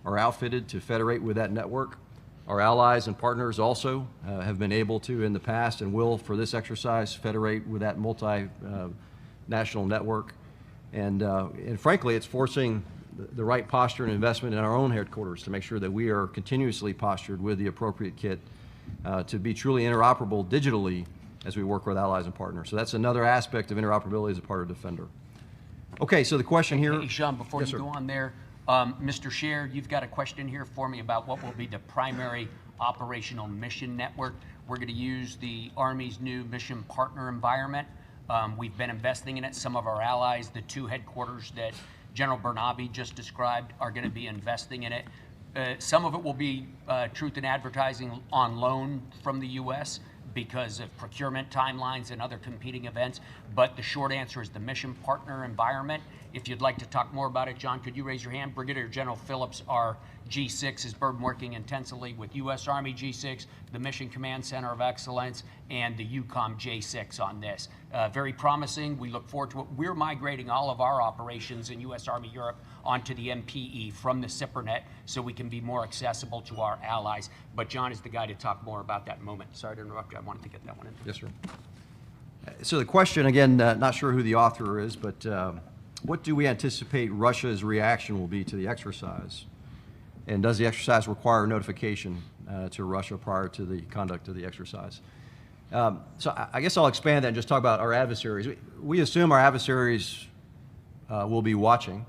are outfitted to federate with that network. Our allies and partners also have been able to, in the past, and will for this exercise, federate with that multi-national network. And frankly, it's forcing the right posture and investment in our own headquarters to make sure that we are continuously postured with the appropriate kit to be truly interoperable digitally as we work with allies and partners. So that's another aspect of interoperability as a part of Defender. Okay, so the question here. Hey, Sean, before Yes, you sir. go on there, Mr. Scheer, you've got a question here for me about what will be the primary operational mission network. We're going to use the Army's new mission partner environment. We've been investing in it. Some of our allies, the two headquarters that General Bernabe just described, are going to be investing in it. Some of it will be truth in advertising on loan from the U.S. because of procurement timelines and other competing events. But the short answer is the mission partner environment. If you'd like to talk more about it, John, could you raise your hand? Brigadier General Phillips, our G6, has been working intensively with U.S. Army G6, the Mission Command Center of Excellence, and the UCOM J6 on this. Very promising. We look forward to it. We're migrating all of our operations in U.S. Army Europe onto the MPE from the SIPRNet so we can be more accessible to our allies. But John is the guy to talk more about that in a moment. Sorry to interrupt you. I wanted to get that one in. Yes, sir. So the question, again, not sure who the author is, but what do we anticipate Russia's reaction will be to the exercise? And does the exercise require notification to Russia prior to the conduct of the exercise? So I guess I'll expand that and just talk about our adversaries. We assume our adversaries will be watching.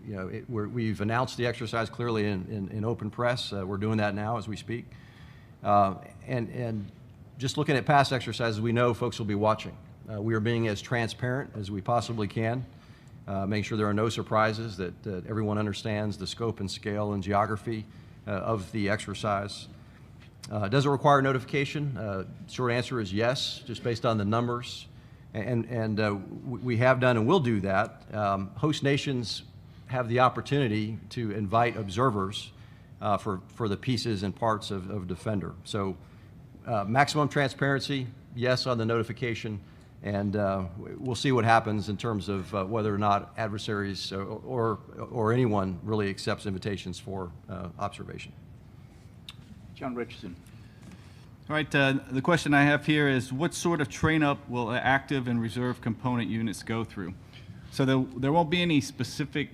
we've announced the exercise clearly in open press. We're doing that now as we speak. And just looking at past exercises, we know folks will be watching. We are being as transparent as we possibly can, making sure there are no surprises, that everyone understands the scope and scale and geography of the exercise. Does it require notification? Short answer is yes, just based on the numbers. And we have done and will do that. Host nations have the opportunity to invite observers for the pieces and parts of Defender. So maximum transparency, yes on the notification, and we'll see what happens in terms of whether or not adversaries or anyone really accepts invitations for observation. John Richardson. All right, the question I have here is, what sort of train-up will active and reserve component units go through? So there won't be any specific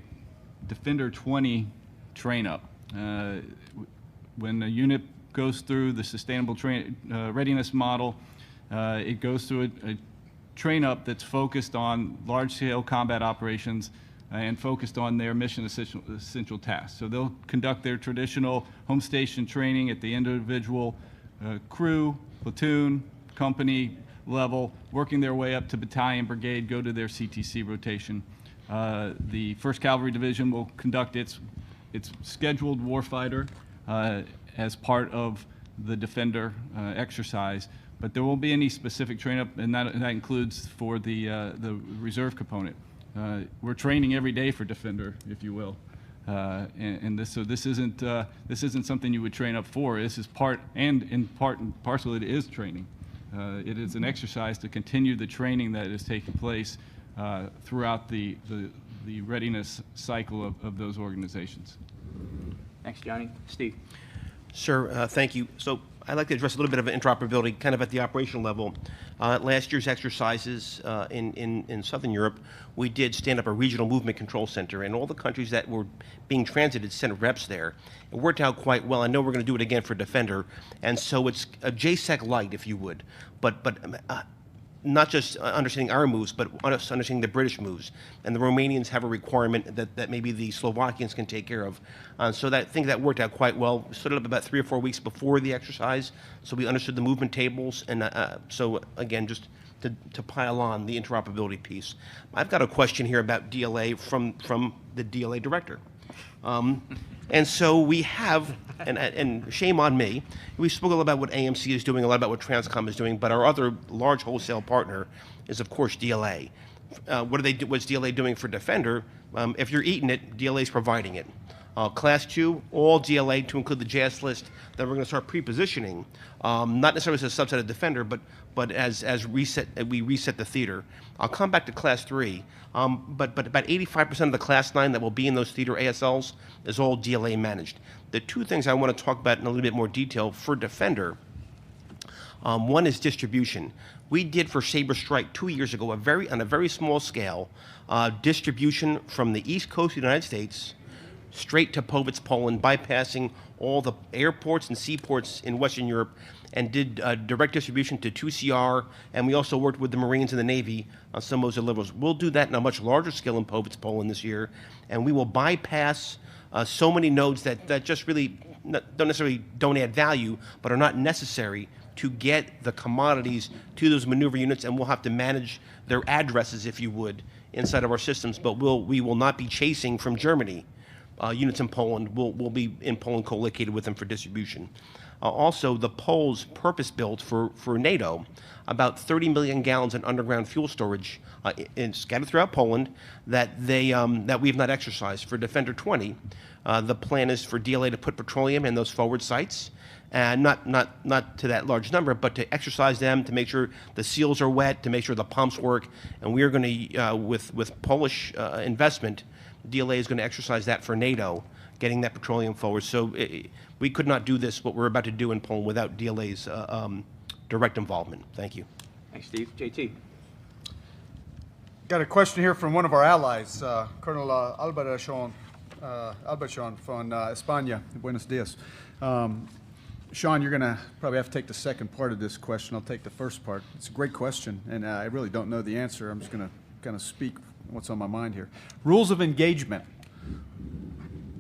Defender 20 train-up. When a unit goes through the sustainable readiness model, it goes through a train-up that's focused on large-scale combat operations and focused on their mission essential tasks. So they'll conduct their traditional home station training at the individual crew, platoon, company level, working their way up to battalion, brigade, go to their CTC rotation. The 1st Cavalry Division will conduct its scheduled warfighter as part of the Defender exercise, but there won't be any specific train-up, and that includes for the reserve component. We're training every day for Defender, if you will. So this isn't something you would train up for. This is part and parcel it is training. It is an exercise to continue the training that is taking place throughout the readiness cycle of those organizations. Thanks, Johnny. Steve. Sir, thank you. So I'd like to address a little bit of interoperability, kind of at the operational level. Last year's exercises in Southern Europe, we did stand up a regional movement control center, and all the countries that were being transited sent reps there. It worked out quite well. I know we're going to do it again for Defender, and so it's a JSEC light, if you would, but not just understanding our moves, but understanding the British moves. And the Romanians have a requirement that maybe the Slovakians can take care of. So I think that worked out quite well. We stood it up about 3 or 4 weeks before the exercise, so we understood the movement tables. And so again, just to pile on the interoperability piece. I've got a question here about DLA from the DLA director. And so we have, and shame on me, we spoke a little about what AMC is doing, a lot about what Transcom is doing, but our other large wholesale partner is, of course, DLA. What's DLA doing for Defender? If you're eating it, DLA is providing it. Class 2, all DLA to include the JS list that we're going to start pre-positioning, not necessarily as a subset of Defender, but as we reset the theater. I'll come back to Class 3, but about 85% of the Class 9 that will be in those theater ASLs is all DLA managed. The two things I want to talk about in a little bit more detail for Defender, one is distribution. We did for Sabre Strike 2 years ago, on a very small scale, distribution from the East Coast of the United States straight to Powitz, Poland, bypassing all the airports and seaports in Western Europe, and did direct distribution to 2CR, and we also worked with the Marines and the Navy on some of those deliverables. We'll do that in a much larger scale in Powitz, Poland this year, and we will bypass so many nodes that just really don't add value, but are not necessary to get the commodities to those maneuver units, and we'll have to manage their addresses, if you would, inside of our systems, but we will not be chasing from Germany. Units in Poland will be in Poland co-located with them for distribution. Also, the Poles purpose-built for NATO about 30 million gallons in underground fuel storage scattered throughout Poland that we have not exercised. For Defender 20, the plan is for DLA to put petroleum in those forward sites, and not to that large number, but to exercise them, to make sure the seals are wet, to make sure the pumps work, and we are going to, with Polish investment, DLA is going to exercise that for NATO, getting that petroleum forward. So we could not do this, what we're about to do in Poland, without DLA's direct involvement. Thank you. Thanks, Steve. JT. Got a question here from one of our allies, Colonel Alberchon from España. Buenos dias. Sean, you're going to probably have to take the second part of this question. I'll take the first part. It's a great question, and I really don't know the answer. I'm just going to kind of speak what's on my mind here. Rules of engagement.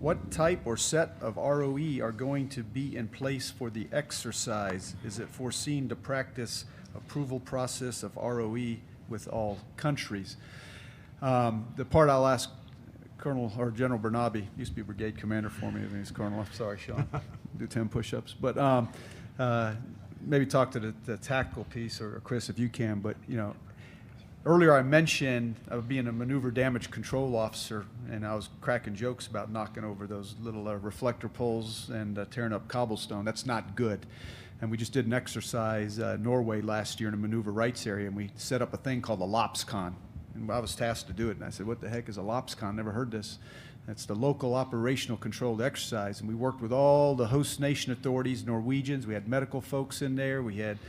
what type or set of ROE are going to be in place for the exercise? Is it foreseen to practice approval process of ROE with all countries? The part I'll ask Colonel or General Bernabe, used to be brigade commander for me, he's Colonel, I'm sorry, Sean, do 10 push-ups, but maybe talk to the tactical piece, or Chris, if you can, but, you know, earlier I mentioned being a maneuver damage control officer, and I was cracking jokes about knocking over those little reflector poles and tearing up cobblestone. That's not good. And we just did an exercise Norway last year in a maneuver rights area, and we set up a thing called a LOPSCON. And I was tasked to do it, and I said, what the heck is a LOPSCON? Never heard this. That's the local operational controlled exercise, and we worked with all the host nation authorities, Norwegians. We had medical folks in there. We had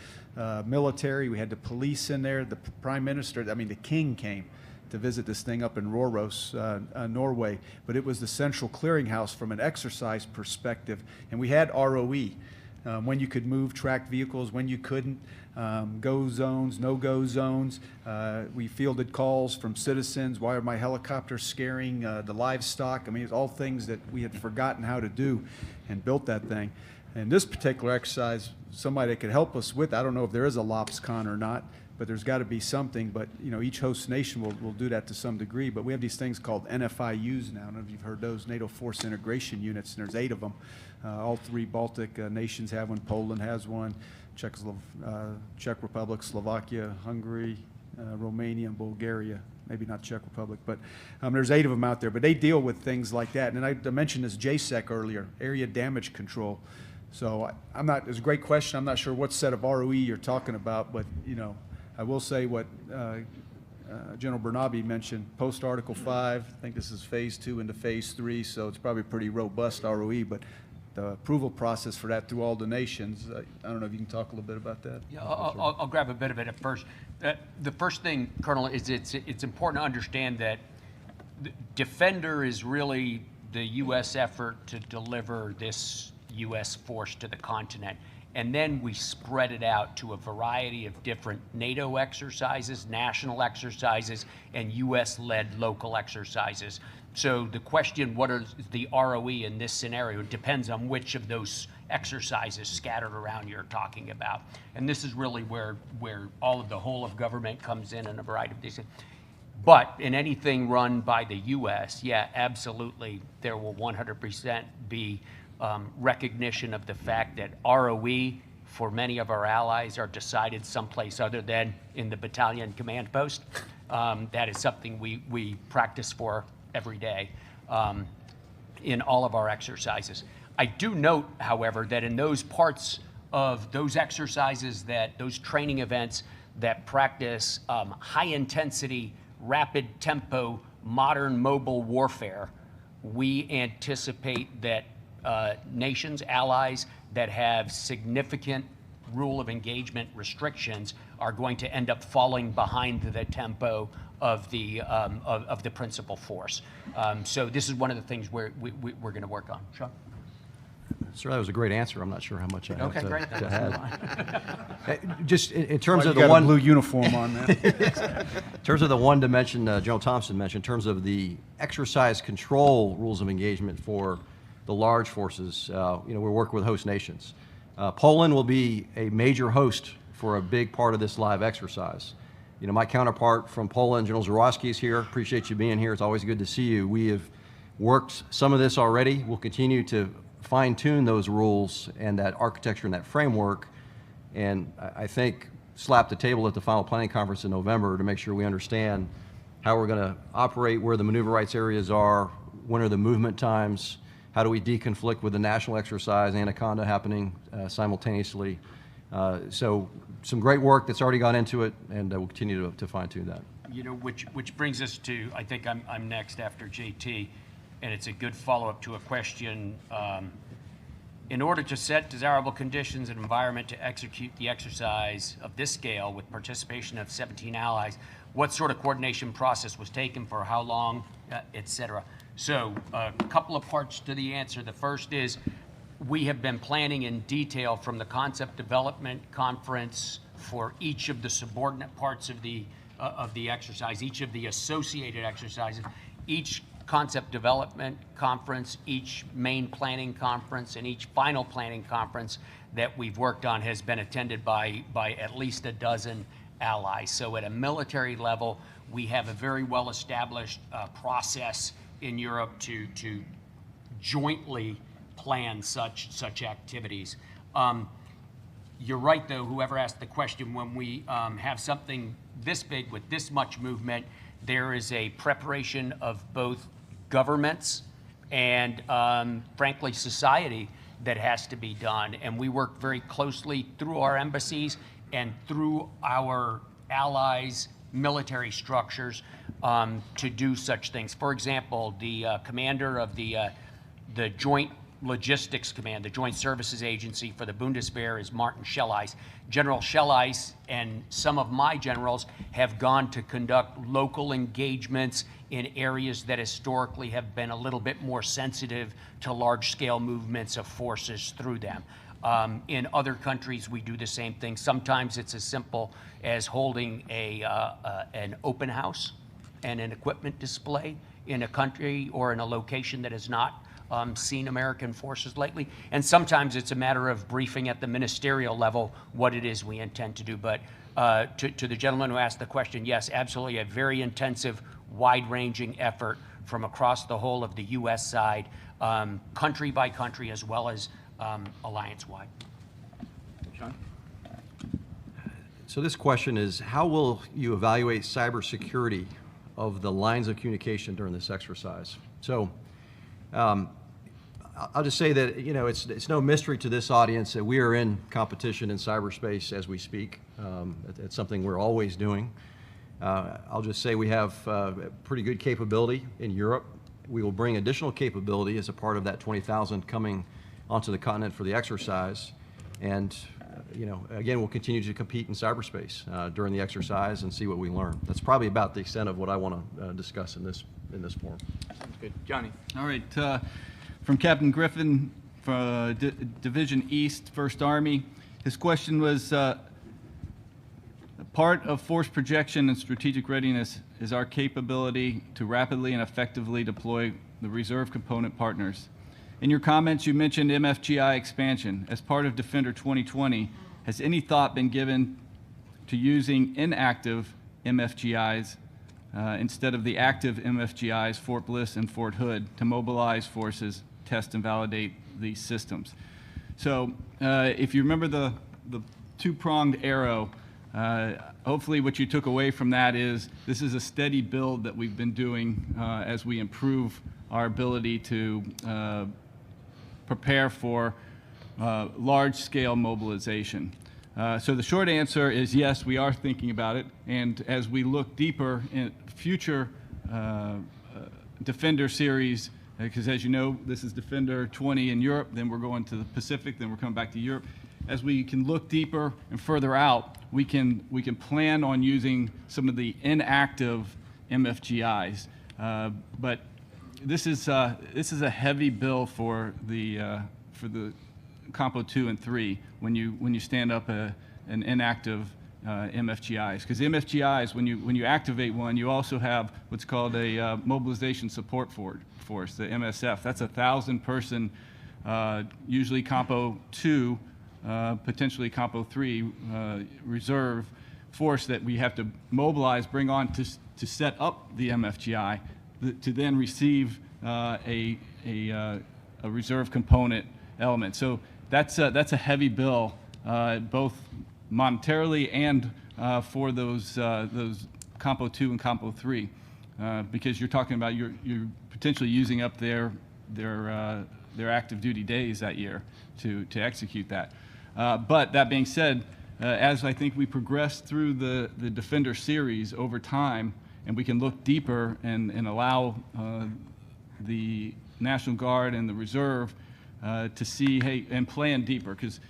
military. We had the police in there. The prime minister, I mean, the king came to visit this thing up in Røros, Norway. But it was the central clearinghouse from an exercise perspective, and we had ROE. When you could move tracked vehicles, when you couldn't, go zones, no-go zones. We fielded calls from citizens. Why are my helicopters scaring the livestock? I mean, it's all things that we had forgotten how to do, and built that thing. And this particular exercise, somebody that could help us with, I don't know if there is a LOPSCON or not, but there's got to be something. But, you know, each host nation will do that to some degree. But we have these things called NFIUs now. I don't know if you've heard those, NATO Force Integration Units, and there's 8 of them. All 3 Baltic nations have one. Poland has one. Czech Republic, Slovakia, Hungary, Romania, and Bulgaria. Maybe not Czech Republic, but there's 8 of them out there. But they deal with things like that. And I mentioned this JSEC earlier, area damage control. So I'm not, it's a great question. I'm not sure what set of ROE you're talking about, but, you know, I will say what General Bernabe mentioned, post-Article 5, I think this is Phase 2 into Phase 3, so it's probably pretty robust ROE, but the approval process for that through all the nations, I don't know if you can talk a little bit about that. Yeah, I'll grab a bit of it at first. The first thing, Colonel, is it's important to understand that Defender is really the U.S. effort to deliver this U.S. force to the continent. And then we spread it out to a variety of different NATO exercises, national exercises, and U.S.-led local exercises. So the question, what is the ROE in this scenario, depends on which of those exercises scattered around you're talking about. And this is really where all of the whole of government comes in a variety of these things. But in anything run by the U.S., yeah, absolutely, there will 100% be recognition of the fact that ROE for many of our allies are decided someplace other than in the battalion command post. That is something we practice for every day in all of our exercises. I do note, however, that in those parts of those exercises, those training events that practice high intensity, rapid tempo, modern mobile warfare, we anticipate that nations, allies that have significant rule of engagement restrictions are going to end up falling behind the tempo of the principal force. So this is one of the things we're going to work on. Sean? Sir, that was a great answer. I'm not sure how much I have to add. Just in terms of the one blue uniform on there. In terms of the one dimension General Thompson mentioned, in terms of the exercise control rules of engagement for the large forces, you know, we're working with host nations. Poland will be a major host for a big part of this live exercise. You know, my counterpart from Poland, General Zurowski, is here. Appreciate you being here. It's always good to see you. We have worked some of this already. We'll continue to fine-tune those rules and that architecture and that framework, and I think slap the table at the final planning conference in November to make sure we understand how we're going to operate, where the maneuver rights areas are, when are the movement times, how do we deconflict with the national exercise, Anaconda happening simultaneously. So some great work that's already gone into it, and we'll continue to fine-tune that. You know, which brings us to, I think I'm next after JT, and it's a good follow-up to a question. In order to set desirable conditions and environment to execute the exercise of this scale with participation of 17 allies, what sort of coordination process was taken, for how long, et cetera? So a couple of parts to the answer. The first is we have been planning in detail from the concept development conference for each of the subordinate parts of the exercise, each of the associated exercises. Each concept development conference, each main planning conference, and each final planning conference that we've worked on has been attended by at least a dozen allies. So at a military level, we have a very well-established process in Europe to jointly plan such activities. You're right, though, whoever asked the question, when we have something this big with this much movement, there is a preparation of both governments and, frankly, society that has to be done. And we work very closely through our embassies and through our allies' military structures to do such things. For example, the commander of the Joint Logistics Command, the Joint Services Agency for the Bundeswehr, is Martin Schelleis. General Schelleis and some of my generals have gone to conduct local engagements in areas that historically have been a little bit more sensitive to large-scale movements of forces through them. In other countries, we do the same thing. Sometimes it's as simple as holding an open house and an equipment display in a country or in a location that has not seen American forces lately. And sometimes it's a matter of briefing at the ministerial level what it is we intend to do. But to the gentleman who asked the question, yes, absolutely, a very intensive, wide-ranging effort from across the whole of the U.S. side, country by country, as well as alliance-wide. Sean? So this question is, how will you evaluate cybersecurity of the lines of communication during this exercise? So I'll just say that, you know, it's no mystery to this audience that we are in competition in cyberspace as we speak. It's something we're always doing. I'll just say we have pretty good capability in Europe. We will bring additional capability as a part of that 20,000 coming onto the continent for the exercise. And, you know, again, we'll continue to compete in cyberspace during the exercise and see what we learn. That's probably about the extent of what I want to discuss in this forum. Sounds good. Johnny? All right. From Captain Griffin, from Division East, 1st Army. His question was, part of force projection and strategic readiness is our capability to rapidly and effectively deploy the reserve component partners. In your comments, you mentioned MFGI expansion. As part of Defender 2020, has any thought been given to using inactive MFGIs instead of the active MFGIs, Fort Bliss and Fort Hood, to mobilize forces, test and validate these systems? So if you remember the two-pronged arrow, hopefully what you took away from that is this is a steady build that we've been doing as we improve our ability to prepare for large-scale mobilization. So the short answer is yes, we are thinking about it, and as we look deeper in future Defender series, because as you know, this is Defender 20 in Europe, then we're going to the Pacific, then we're coming back to Europe. As we can look deeper and further out, we can plan on using some of the inactive MFGIs, but this is a heavy bill for the Compo 2 and 3 when you stand up an inactive MFGIs, because the MFGIs, when you activate one, you also have what's called a mobilization support force, the MSF. That's a 1,000-person, usually Compo 2, potentially Compo 3 reserve force that we have to mobilize, bring on to set up the MFGI, to then receive a reserve component element. So that's a heavy bill, both monetarily and for those Compo 2 and Compo 3, because you're talking about you're potentially using up their active duty days that year to execute that. But that being said, as I think we progress through the Defender series over time, and we can look deeper and allow the National Guard and the Reserve to see, hey, and plan deeper, because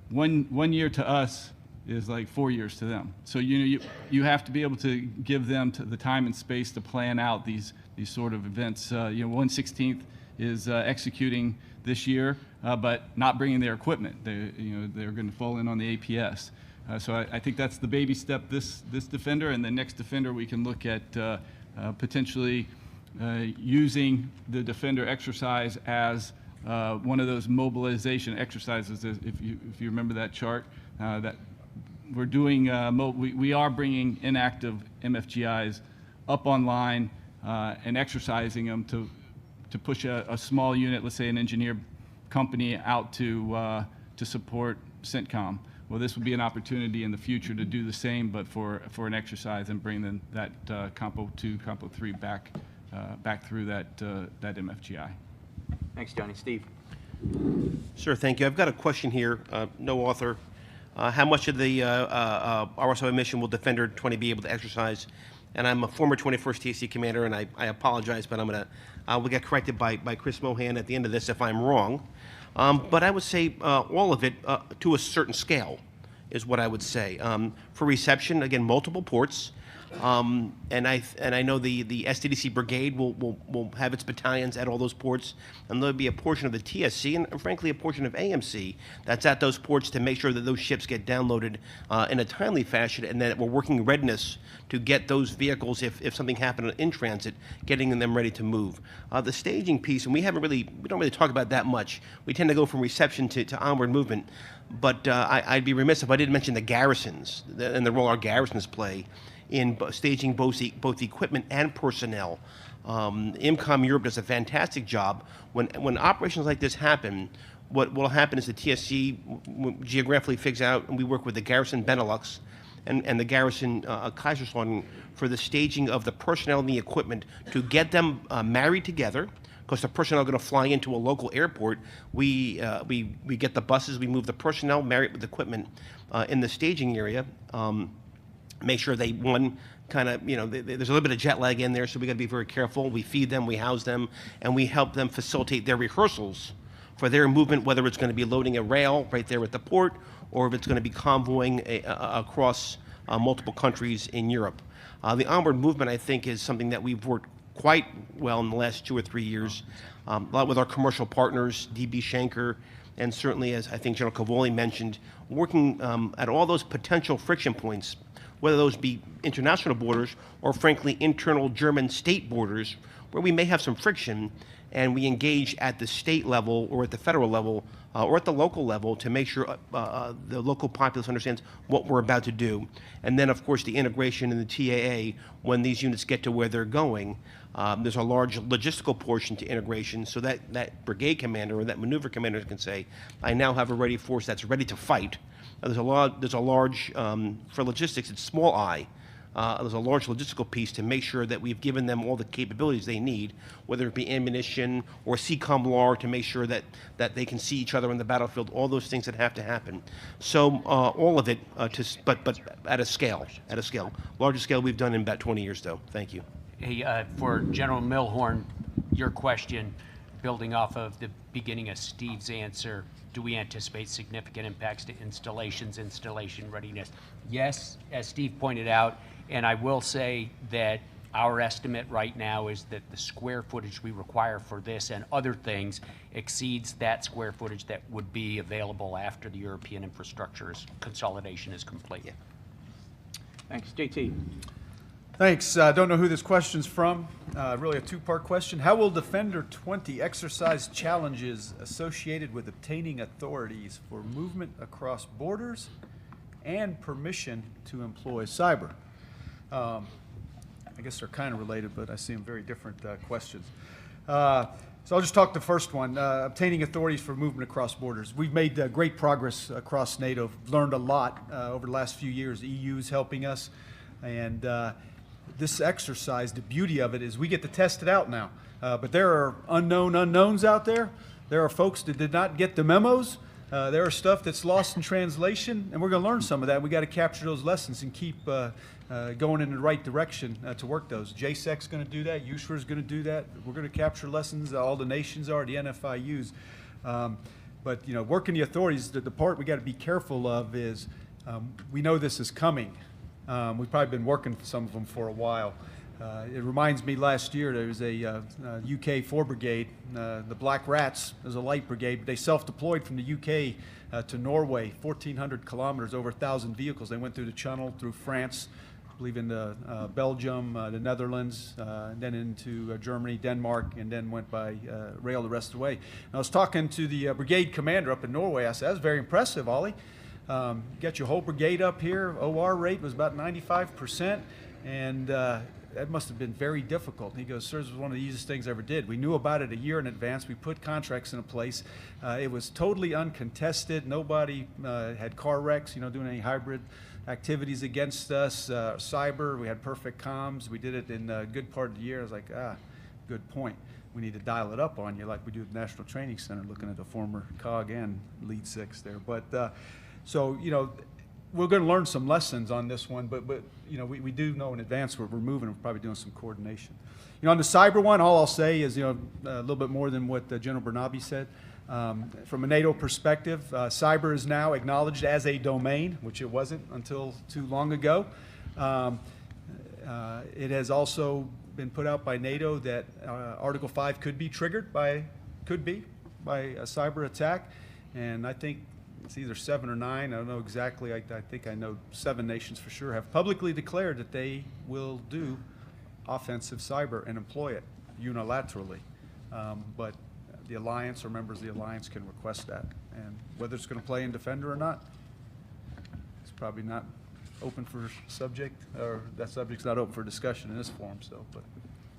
1 year to us is like 4 years to them. So you have to be able to give them the time and space to plan out these sort of events. 1/16th is executing this year, but not bringing their equipment. They're going to fall in on the APS. So I think that's the baby step this Defender, and the next Defender we can look at potentially using the Defender exercise as one of those mobilization exercises. If you remember that chart, that we're doing, we are bringing inactive MFGIs up online and exercising them to push a small unit, let's say an engineer company, out to support CENTCOM. Well, this would be an opportunity in the future to do the same, but for an exercise and bring that Compo 2, Compo 3 back through that MFGI. Thanks, Johnny. Steve? Sir, thank you. I've got a question here, no author. How much of the RSOI mission will Defender 20 be able to exercise? And I'm a former 21st TSC commander, and I apologize, but I will get corrected by Chris Mohan at the end of this if I'm wrong. But I would say all of it to a certain scale is what I would say. For reception, again, multiple ports. And I know the STDC brigade will have its battalions at all those ports, and there'll be a portion of the TSC and frankly a portion of AMC that's at those ports to make sure that those ships get downloaded in a timely fashion, and that we're working readiness to get those vehicles, if something happened in transit, getting them ready to move. The staging piece, and we don't really talk about that much. We tend to go from reception to onward movement, but I'd be remiss if I didn't mention the garrisons and the role our garrisons play in staging both equipment and personnel. IMCOM Europe does a fantastic job. When operations like this happen, what will happen is the TSC geographically figures out, and we work with the garrison Benelux and the garrison Kaiserslautern for the staging of the personnel and the equipment to get them married together. Because the personnel are going to fly into a local airport, we get the buses, we move the personnel married with equipment in the staging area. Make sure they, there's a little bit of jet lag in there, so we got to be very careful. We feed them, we house them, and we help them facilitate their rehearsals for their movement, whether it's going to be loading a rail right there at the port, or if it's going to be convoying across multiple countries in Europe. The onward movement, I think, is something that we've worked quite well in the last 2 or 3 years, a lot with our commercial partners, DB Schenker, and certainly, as I think General Cavoli mentioned, working at all those potential friction points, whether those be international borders or, frankly, internal German state borders, where we may have some friction, and we engage at the state level or at the federal level or at the local level to make sure the local populace understands what we're about to do. And then, of course, the integration in the TAA, when these units get to where they're going, there's a large logistical portion to integration, so that brigade commander or that maneuver commander can say, I now have a ready force that's ready to fight. There's a large, for logistics, it's small I. There's a large logistical piece to make sure that we've given them all the capabilities they need, whether it be ammunition or CCOM LAR to make sure that they can see each other on the battlefield, all those things that have to happen. So all of it, but at a scale. Largest scale we've done in about 20 years, though. Thank you. Hey, for General Milhorn, your question, building off of the beginning of Steve's answer, do we anticipate significant impacts to installation readiness? Yes, as Steve pointed out, and I will say that our estimate right now is that the square footage we require for this and other things exceeds that square footage that would be available after the European infrastructure consolidation is complete. Yeah. Thanks. JT? Thanks. I don't know who this question's from. Really a two-part question. How will Defender 20 exercise challenges associated with obtaining authorities for movement across borders and permission to employ cyber? I guess they're kind of related, but I see them very different questions. So I'll just talk the first one, obtaining authorities for movement across borders. We've made great progress across NATO, learned a lot over the last few years. The EU's helping us, and this exercise, the beauty of it is we get to test it out now. But there are unknown unknowns out there. There are folks that did not get the memos. There are stuff that's lost in translation, and we're going to learn some of that. We got to capture those lessons and keep going in the right direction to work those. JSEC's going to do that. USHRA is going to do that. We're going to capture lessons. All the nations are, the NFIUs. But working the authorities, the part we got to be careful of is we know this is coming. We've probably been working some of them for a while. It reminds me last year there was a UK 4 Brigade, the Black Rats, as a light brigade, but they self-deployed from the UK to Norway, 1,400 kilometers, over 1,000 vehicles. They went through the Channel, through France, I believe into Belgium, the Netherlands, then into Germany, Denmark, and then went by rail the rest of the way. And I was talking to the brigade commander up in Norway. I said, "That's very impressive, Ollie. You got your whole brigade up here. OR rate was about 95%, and that must have been very difficult." And he goes, "Sir, this was one of the easiest things I ever did. We knew about it a year in advance. We put contracts in place. It was totally uncontested. Nobody had car wrecks, doing any hybrid activities against us. Cyber, we had perfect comms. We did it in a good part of the year." I was like, good point. We need to dial it up on you like we do at the National Training Center, looking at the former COG and Lead 6 there. But so, we're going to learn some lessons on this one, but we do know in advance we're moving. We're probably doing some coordination. On the cyber one, all I'll say is a little bit more than what General Bernabe said. From a NATO perspective, cyber is now acknowledged as a domain, which it wasn't until too long ago. It has also been put out by NATO that Article 5 could be triggered by a cyber attack, and I think it's either 7 or 9. I don't know exactly. I think I know 7 nations for sure have publicly declared that they will do offensive cyber and employ it unilaterally. But the alliance or members of the alliance can request that. And whether it's going to play in Defender or not, it's probably not open for subject, or that subject's not open for discussion in this forum. So, but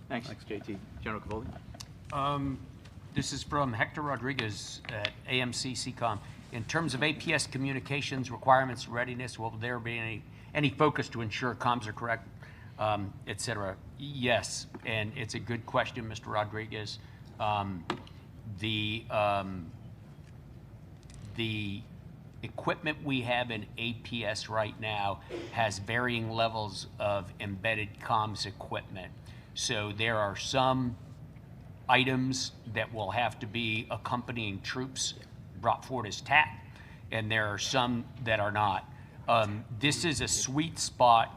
Thanks, JT. General Cavoli. This is from Hector Rodriguez at AMC CCOM. In terms of APS communications requirements, readiness, will there be any focus to ensure comms are correct, et cetera? Yes, and it's a good question, Mr. Rodriguez. The equipment we have in APS right now has varying levels of embedded comms equipment. So there are some items that will have to be accompanying troops brought forward as TAC, and there are some that are not. This is a sweet spot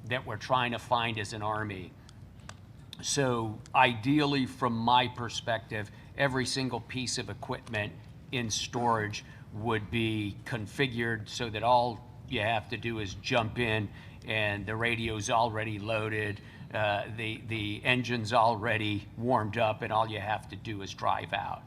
that we're trying to find as an Army. So ideally, from my perspective, every single piece of equipment in storage would be configured so that all you have to do is jump in and the radio's already loaded, the engine's already warmed up, and all you have to do is drive out.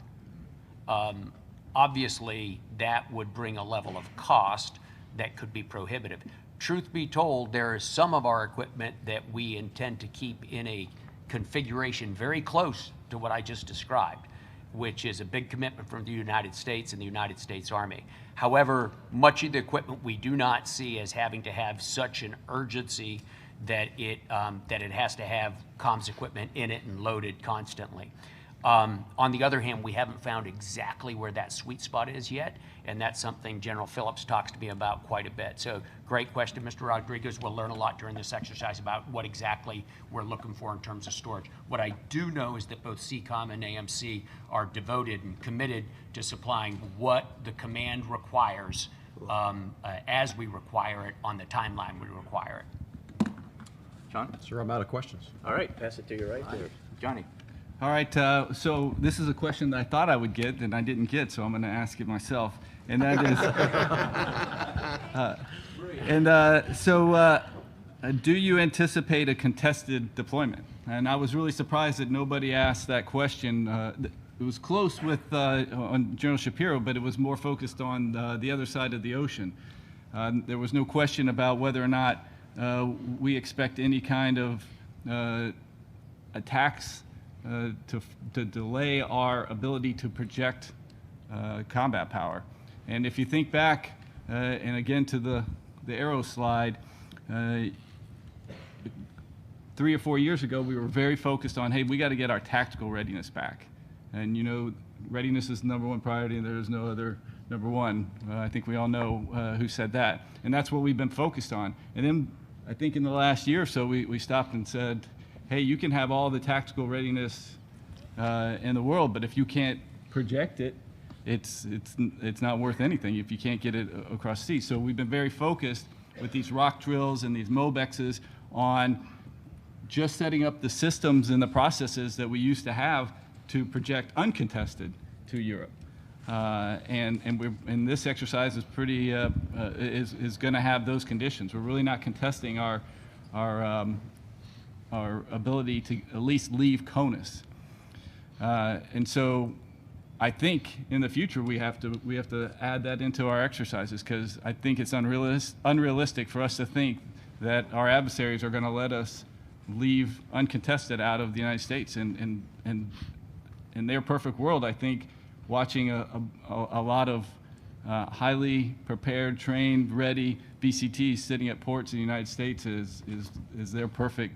Obviously, that would bring a level of cost that could be prohibitive. Truth be told, there is some of our equipment that we intend to keep in a configuration very close to what I just described, which is a big commitment from the United States and the United States Army. However, much of the equipment we do not see as having to have such an urgency that it has to have comms equipment in it and loaded constantly. On the other hand, we haven't found exactly where that sweet spot is yet, and that's something General Phillips talks to me about quite a bit. So great question, Mr. Rodriguez. We'll learn a lot during this exercise about what exactly we're looking for in terms of storage. What I do know is that both CCOM and AMC are devoted and committed to supplying what the command requires as we require it on the timeline we require it. John? Sir, I'm out of questions. All right, pass it to your right there. Johnny. All right, so this is a question that I thought I would get and I didn't get, so I'm going to ask it myself. And that is, do you anticipate a contested deployment? And I was really surprised that nobody asked that question. It was close with on General Shapiro, but it was more focused on the other side of the ocean. There was no question about whether or not we expect any kind of attacks to delay our ability to project combat power. And if you think back, and again to the arrow slide, 3 or 4 years ago, we were very focused on, hey, we got to get our tactical readiness back. And readiness is the #1 priority, and there is no other #1. I think we all know who said that. And that's what we've been focused on. And then I think in the last year or so, we stopped and said, hey, you can have all the tactical readiness in the world, but if you can't project it, it's not worth anything if you can't get it across sea. So we've been very focused with these rock drills and these MOBEXs on just setting up the systems and the processes that we used to have to project uncontested to Europe. And this exercise is pretty is going to have those conditions. We're really not contesting our our ability to at least leave CONUS. And so I think in the future we have to add that into our exercises, because I think it's unrealistic for us to think that our adversaries are going to let us leave uncontested out of the United States. And in their perfect world, I think watching a lot of highly prepared, trained, ready BCTs sitting at ports in the United States is their perfect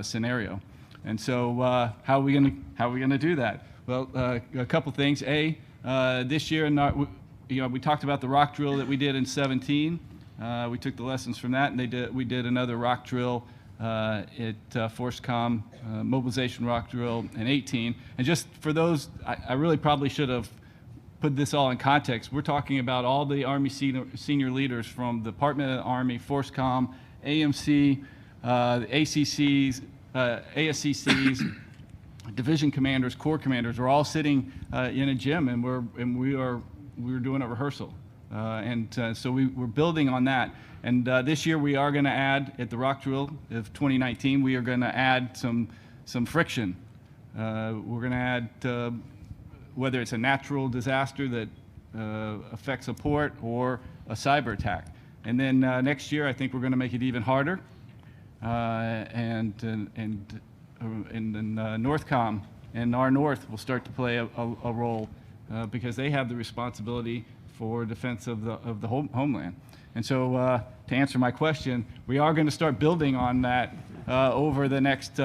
scenario. And so how are we going to do that? Well, a couple things. This year, we talked about the rock drill that we did in 17. We took the lessons from that, and we did another rock drill at FORSCOM, mobilization rock drill in 18. And just for those, I really probably should have put this all in context. We're talking about all the Army senior leaders from the Department of the Army, FORSCOM, AMC, the ACCs, ASCCs, division commanders, corps commanders. We're all sitting in a gym, and we're doing a rehearsal. So we're building on that. And this year we are going to add, at the rock drill of 2019, we are going to add some friction. We're going to add, whether it's a natural disaster that affects a port or a cyber attack. And then next year I think we're going to make it even harder. And NORTHCOM and our North will start to play a role because they have the responsibility for defense of the homeland. And so to answer my question, we are going to start building on that over the next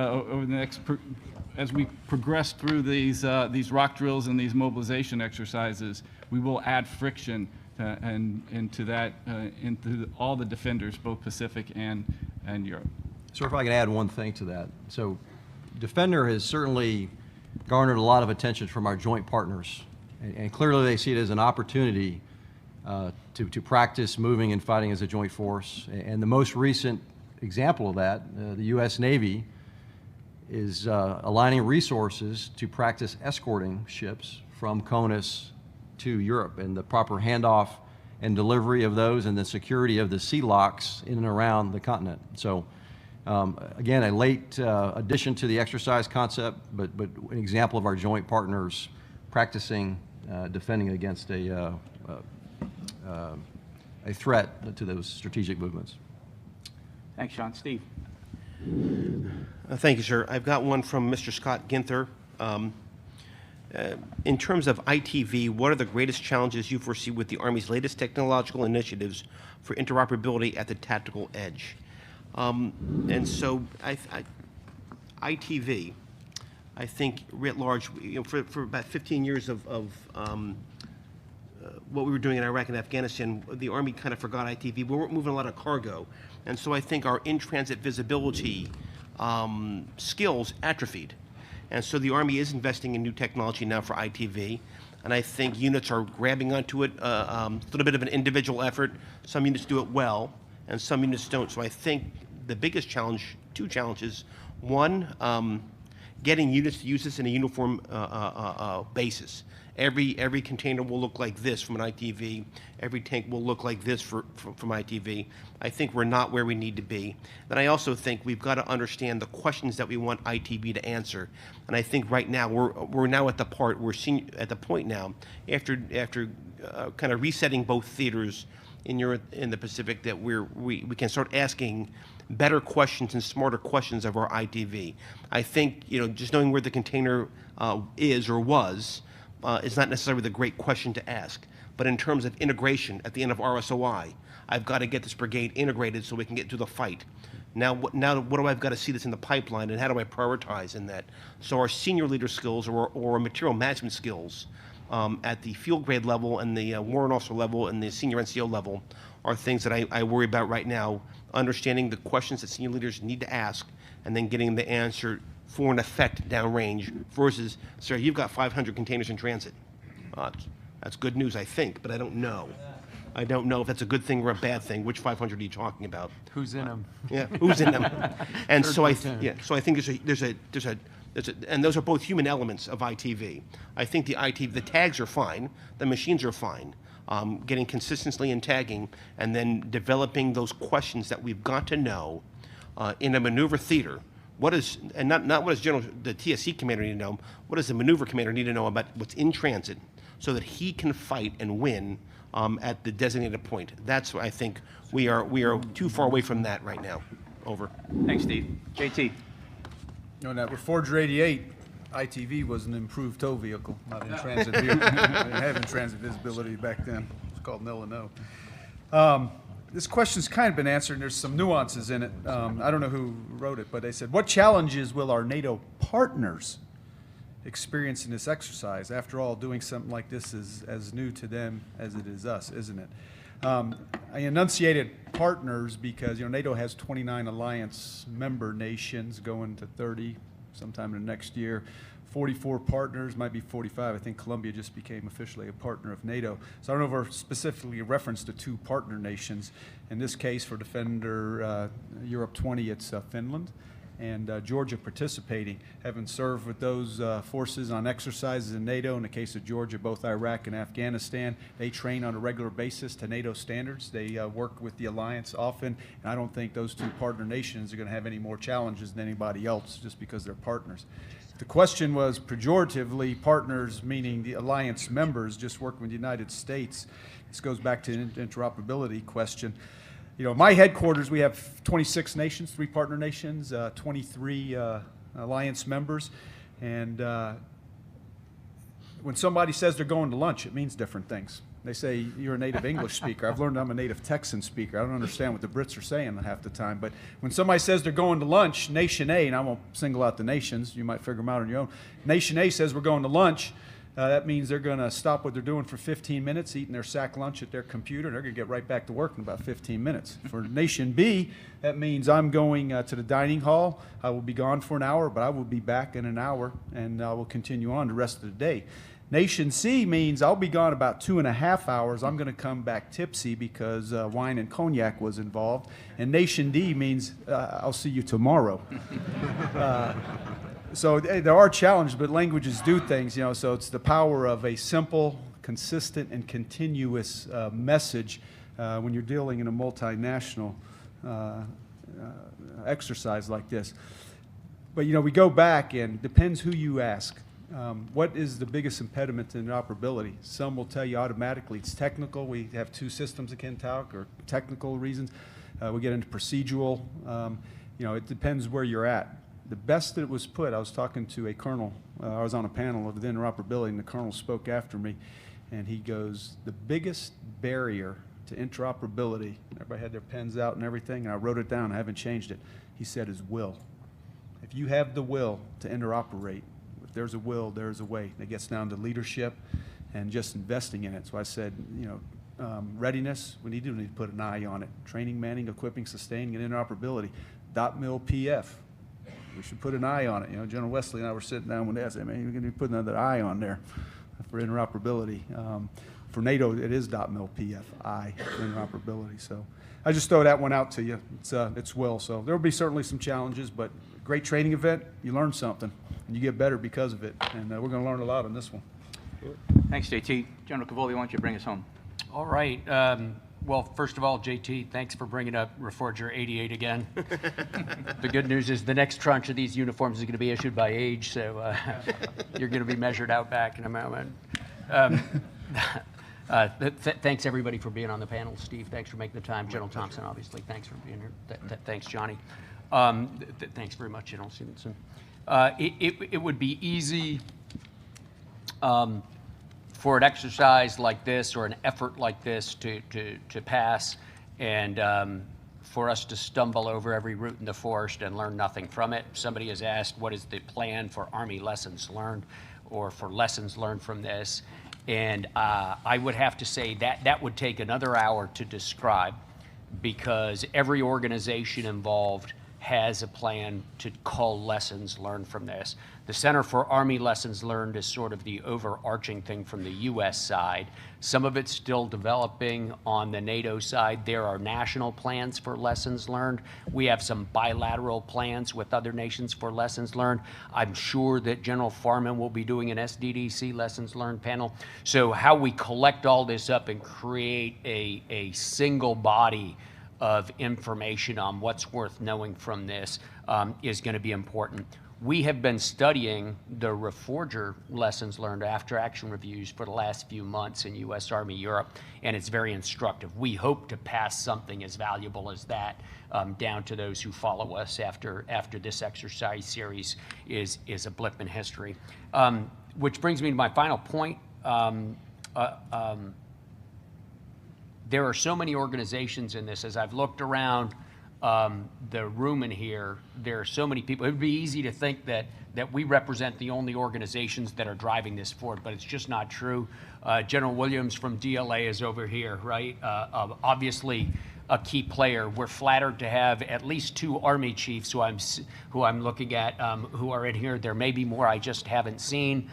as we progress through these rock drills and these mobilization exercises. We will add friction into all the defenders, both Pacific and Europe. So if I can add one thing to that. So Defender has certainly garnered a lot of attention from our joint partners, and clearly they see it as an opportunity to practice moving and fighting as a joint force. And the most recent example of that, the U.S. Navy is aligning resources to practice escorting ships from CONUS to Europe, and the proper handoff and delivery of those, and the security of the sea locks in and around the continent. So again, a late addition to the exercise concept, but an example of our joint partners practicing defending against a threat to those strategic movements. Thanks, Sean. Steve. Thank you, sir. I've got one from Mr. Scott Ginther. In terms of ITV, what are the greatest challenges you foresee with the Army's latest technological initiatives for interoperability at the tactical edge? And so ITV, I think writ large, for about 15 years of what we were doing in Iraq and Afghanistan, the Army kind of forgot ITV. We weren't moving a lot of cargo. And so I think our in-transit visibility skills atrophied. And so the Army is investing in new technology now for ITV. And I think units are grabbing onto it. It's a little bit of an individual effort. Some units do it well, and some units don't. So I think the biggest challenge, two challenges. One, getting units to use this in a uniform basis. Every container will look like this from an ITV. Every tank will look like this from ITV. I think we're not where we need to be. And I also think we've got to understand the questions that we want ITV to answer. And I think right now we're now at the point now after kind of resetting both theaters in the Pacific that we can start asking better questions and smarter questions of our ITV. I think just knowing where the container is or was. Is not necessarily the great question to ask. But in terms of integration at the end of RSOI, I've got to get this brigade integrated so we can get to the fight. Now what do I've got to see that's in the pipeline, and how do I prioritize in that? So our senior leader skills or material management skills at the field grade level and the warrant officer level and the senior NCO level are things that I worry about right now, understanding the questions that senior leaders need to ask and then getting the answer for an effect downrange versus, sir, you've got 500 containers in transit. That's good news, I think, but I don't know. I don't know if that's a good thing or a bad thing. Which 500 are you talking about? Who's in them? Yeah, who's in them? And so I think there's a and those are both human elements of ITV. I think the tags are fine, the machines are fine. Getting consistency in tagging and then developing those questions that we've got to know in a maneuver theater, what is, and not what does the TSC commander need to know, what does the maneuver commander need to know about what's in transit so that he can fight and win at the designated point? That's what I think we are too far away from that right now. Over. Thanks, Steve. JT. You know, in that Reforger 88, ITV was an improved tow vehicle, not in transit vehicle. They didn't have in transit visibility back then. It's called no and no. This question's kind of been answered, and there's some nuances in it. I don't know who wrote it, but they said, what challenges will our NATO partners experience in this exercise? After all, doing something like this is as new to them as it is us, isn't it? I enunciated partners because, you know, NATO has 29 alliance member nations going to 30 sometime in the next year. 44 partners, might be 45. I think Colombia just became officially a partner of NATO. So I don't know if we're specifically referenced to 2 partner nations. In this case, for Defender Europe 20, it's Finland and Georgia participating. Having served with those forces on exercises in NATO, in the case of Georgia, both Iraq and Afghanistan, they train on a regular basis to NATO standards. They work with the alliance often, and I don't think those 2 partner nations are going to have any more challenges than anybody else just because they're partners. The question was pejoratively partners, meaning the alliance members just working with the United States. This goes back to the interoperability question. You know, my headquarters, we have 26 nations, 3 partner nations, 23 alliance members, and when somebody says they're going to lunch, it means different things. They say, you're a native English speaker. I've learned I'm a native Texan speaker. I don't understand what the Brits are saying half the time. But when somebody says they're going to lunch, Nation A, and I won't single out the nations, you might figure them out on your own. Nation A says we're going to lunch. That means they're going to stop what they're doing for 15 minutes, eating their sack lunch at their computer, and they're going to get right back to work in about 15 minutes. For Nation B, that means I'm going to the dining hall. I will be gone for an hour, but I will be back in an hour, and I will continue on the rest of the day. Nation C means I'll be gone about 2.5 hours. I'm going to come back tipsy because wine and cognac was involved. And Nation D means I'll see you tomorrow. So there are challenges, but languages do things, you know, so it's the power of a simple, consistent, and continuous message when you're dealing in a multinational exercise like this. But, you know, we go back, and depends who you ask. What is the biggest impediment to interoperability? Some will tell you automatically it's technical. We have 2 systems at Kentalk, or technical reasons. We get into procedural. You know, it depends where you're at. The best that it was put, I was talking to a colonel. I was on a panel of the interoperability, and the colonel spoke after me, and he goes, the biggest barrier to interoperability, everybody had their pens out and everything, and I wrote it down, I haven't changed it. He said is will. If you have the will to interoperate, if there's a will, there's a way. It gets down to leadership and just investing in it. So I said, you know, readiness, we need to put an eye on it. Training, manning, equipping, sustaining, and interoperability. .mil PF. We should put an eye on it. You know, General Wesley and I were sitting down one day. I said, man, you're going to be putting another eye on there for interoperability. For NATO, it is .mil PF, I, for interoperability. So I just throw that one out to you. It's will. So there will be certainly some challenges, but great training event. You learn something, and you get better because of it. And we're going to learn a lot on this one. Thanks, JT. General Cavoli, why don't you bring us home? All right. Well, first of all, JT, thanks for bringing up Reforger 88 again. The good news is the next tranche of these uniforms is going to be issued by age, so you're going to be measured out back in a moment. Thanks, everybody, for being on the panel. Steve, thanks for making the time. General Thompson, obviously, thanks for being here. Thanks, Johnny. Thanks very much, General Stevenson. It would be easy for an exercise like this or an effort like this to pass, and for us to stumble over every root in the forest and learn nothing from it. Somebody has asked, what is the plan for Army lessons learned, or for lessons learned from this? And I would have to say that would take another hour to describe, because every organization involved has a plan to call lessons learned from this. The Center for Army Lessons Learned is sort of the overarching thing from the U.S. side. Some of it's still developing on the NATO side. There are national plans for lessons learned. We have some bilateral plans with other nations for lessons learned. I'm sure that General Farman will be doing an SDDC lessons learned panel. So how we collect all this up and create a single body of information on what's worth knowing from this is going to be important. We have been studying the Reforger lessons learned after action reviews for the last few months in U.S. Army Europe, and it's very instructive. We hope to pass something as valuable as that down to those who follow us after this exercise series is a blip in history. Which brings me to my final point. There are so many organizations in this. As I've looked around the room in here, there are so many people. It would be easy to think that we represent the only organizations that are driving this forward, but it's just not true. General Williams from DLA is over here, right? Obviously a key player. We're flattered to have at least 2 Army chiefs who I'm looking at who are in here. There may be more I just haven't seen.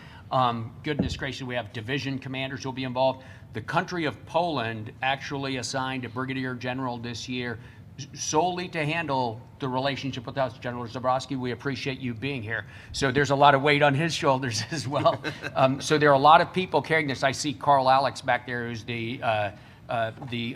Goodness gracious, we have division commanders who will be involved. The country of Poland actually assigned a brigadier general this year solely to handle the relationship with us. General Zabrowski, we appreciate you being here. So there's a lot of weight on his shoulders as well. So there are a lot of people carrying this. I see Carl Alex back there, who's the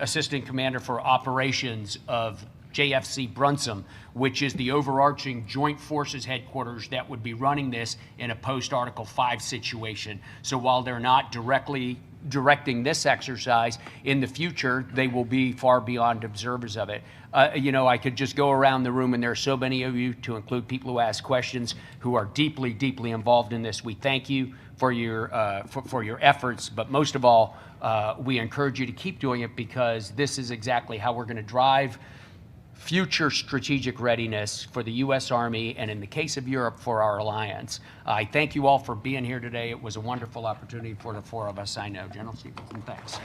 assistant commander for operations of JFC Brunsum, which is the overarching Joint Forces headquarters that would be running this in a post-Article 5 situation. So while they're not directly directing this exercise, in the future, they will be far beyond observers of it. You know, I could just go around the room, and there are so many of you, to include people who ask questions, who are deeply, deeply involved in this. We thank you for your efforts, but most of all, we encourage you to keep doing it, because this is exactly how we're going to drive future strategic readiness for the U.S. Army, and in the case of Europe, for our alliance. I thank you all for being here today. It was a wonderful opportunity for the 4 of us, I know. General Stephenson, thanks.